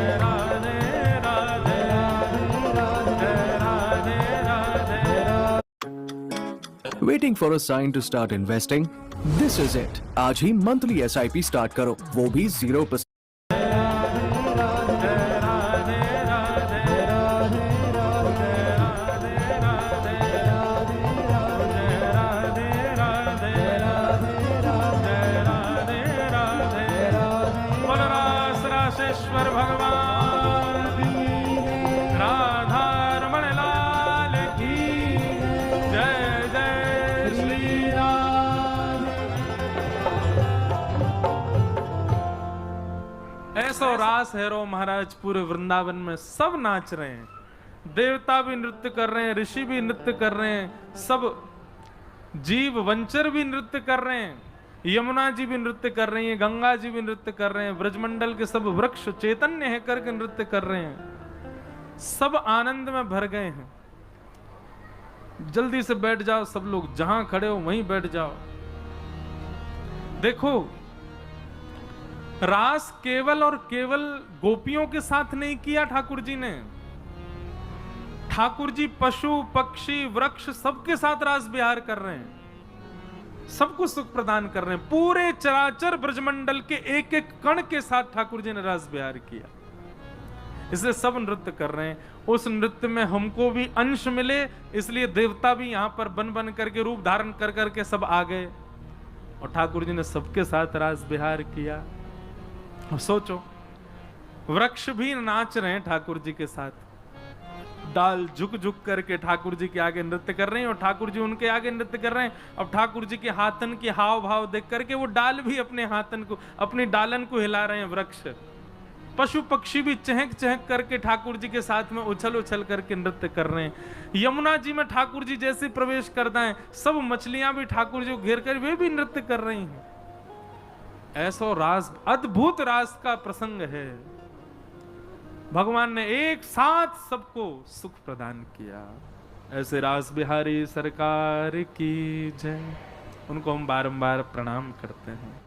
राधे राधे, जय Radhe Radhe. Waiting for a sign to start investing? This is it. आज ही मंथली SIP स्टार्ट करो, वो भी 0%। रासेश्वर भगवान की, राधा रमण लाल की जय, जय श्री राम। ऐसो रास है रो महाराज, पूरे वृंदावन में सब नाच रहे हैं, देवता भी नृत्य कर रहे हैं, ऋषि भी नृत्य कर रहे हैं, सब जीव वंचर भी नृत्य कर रहे हैं, यमुना जी भी नृत्य कर रही हैं, गंगा जी भी नृत्य कर रहे हैं, ब्रजमंडल के सब वृक्ष चैतन्य है करके नृत्य कर रहे हैं, सब आनंद में भर गए हैं। जल्दी से बैठ जाओ सब लोग, जहां खड़े हो वहीं बैठ जाओ। देखो, रास केवल और केवल गोपियों के साथ नहीं किया ठाकुर जी ने, ठाकुर जी पशु पक्षी वृक्ष सबके साथ रास विहार कर रहे हैं, सबको सुख प्रदान कर रहे हैं। पूरे चराचर ब्रजमंडल के एक एक कण के साथ ठाकुर जी ने रास विहार किया, इसलिए सब नृत्य कर रहे हैं। उस नृत्य में हमको भी अंश मिले, इसलिए देवता भी यहाँ पर बन बन करके रूप धारण कर करके सब आ गए और ठाकुर जी ने सबके साथ रास विहार किया। और सोचो, वृक्ष भी नाच रहे हैं ठाकुर जी के साथ, डाल झुक झुक करके ठाकुर जी के आगे नृत्य कर रहे हैं और ठाकुर जी उनके आगे नृत्य कर रहे हैं। अब ठाकुर जी के हाथन के हाव भाव देख करके वो डाल भी अपने हाथन को, अपनी डालन को हिला रहे हैं वृक्ष। पशु पक्षी भी चहक चहक करके ठाकुर जी के साथ में उछल उछल करके नृत्य कर रहे हैं। यमुना जी में ठाकुर जी जैसे प्रवेश करते हैं, सब मछलियां भी ठाकुर जी को घेर कर वे भी नृत्य कर रही हैं। ऐसा रास, अद्भुत रास का प्रसंग है। भगवान ने एक साथ सबको सुख प्रदान किया। ऐसे रास बिहारी सरकार की जय। उनको हम बारंबार प्रणाम करते हैं।